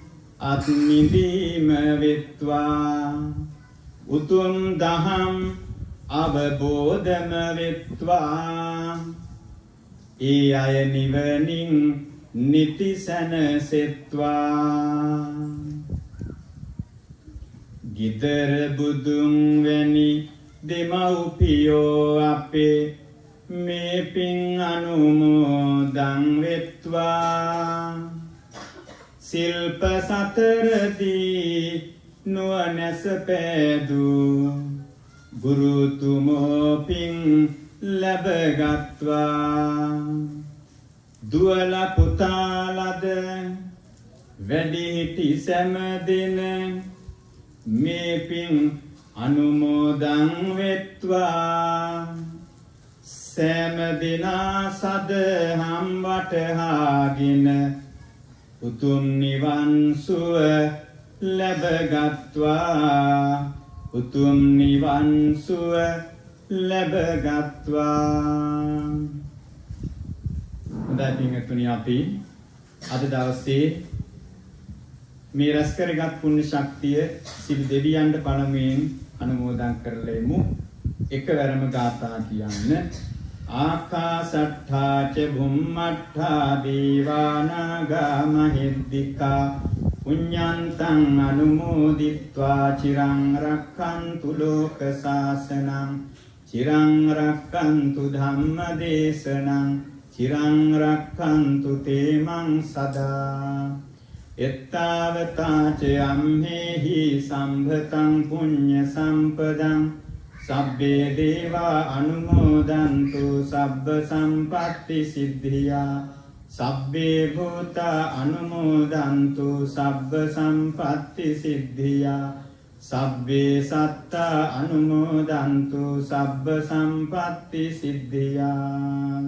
අත් මිදීම වෙත්වා උතුම් දහම් අවබෝධම වෙත්වා ඒ අය නිවනින් නිතිසන සෙත්වා ගිදර බුදුන් වැනි දෙමව්පියෝ අපේ මේ පින් අනුමෝදන් වෙත්වා සිල්ප සතරදී නුවණැස පෑදූ ගුරුතුමෝ පින් ලැබගත්වා දුවල පුතාලද වැඩිහිටි සෑම දින මේ පින් අනුමෝදන් වෙත්වා සෑම දිනා සදහම් වටහාගෙන උතුම් නිවන් සුව ලැබගත්වා උතුම් නිවන් සුව ලැබගත්වා. හොඳයි පින්වත්නි, අපි අද දවසේ මේ රැස් කරගත් පුණ්‍ය ශක්තිය සිල් දෙවියන්ට පළමුවෙන් අනුමෝදන් කරලෙමු. එකවරම ගාථා කියන්න. ආකාසට්ඨා ච භුම්මට්ඨා දීවානාගා මහිද්దికා පුඤ්ඤන්තං අනුමෝදිත්වා චිරං රක්ඛන්තු ලෝක සාසනං චිරං රක්ඛන්තු ධම්ම දේශනං චිරං රක්ඛන්තු තේමං සදා එත්තාවතා ච අම්හෙහි සම්භතං පුඤ්ඤ සම්පදං සබ්බේ දේවා අනුමෝදන්තු සබ්බ සම්පත්ති සිද්ධියා සබ්බේ භූතා අනුමෝදන්තු සබ්බ සම්පත්ති සිද්ධියා සබ්බේ සත්තා අනුමෝදන්තු සබ්බ සම්පත්ති සිද්ධියා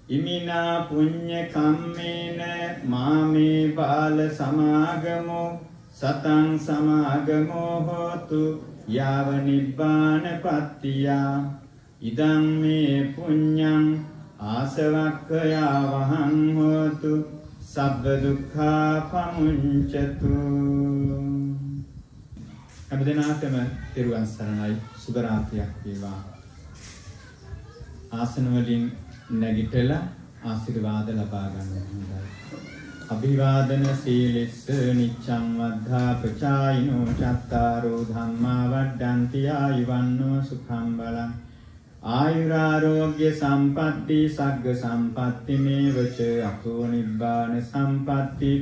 ඉමිනා පුඤ්ඤ කම්මේන මාමේ බාල සමාගමෝ සතං සමාගමෝ හෝතු යාව නිබ්බානපත්තියා ඉදං මේ පුඤ්ඤං ආසවක්ඛයා වහං හෝතු සබ්බ දුක්ඛා පමුඤ්චතු. හැමදෙනාටම තෙරුවන් සරණයි. සුබ රාත්‍රියක් වේවා. ආසන වලින් නැගිටලා ආශිර්වාද ලබා ගන්න හොඳයි. අභිවාදන සීලස්ස නිච්ඡං වද්ධා පචායිනෝ චත්තාරෝ ධම්මා වඩ්ඩන්ති ආයුවන්නෝ සුඛං බලං ආයුරාෝග්‍ය සම්පatti සග්ග සම්පatti මේවච අතෝ නිබ්බාන සම්පatti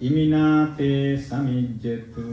ඉමිනාතේ සමිජ්ජතු.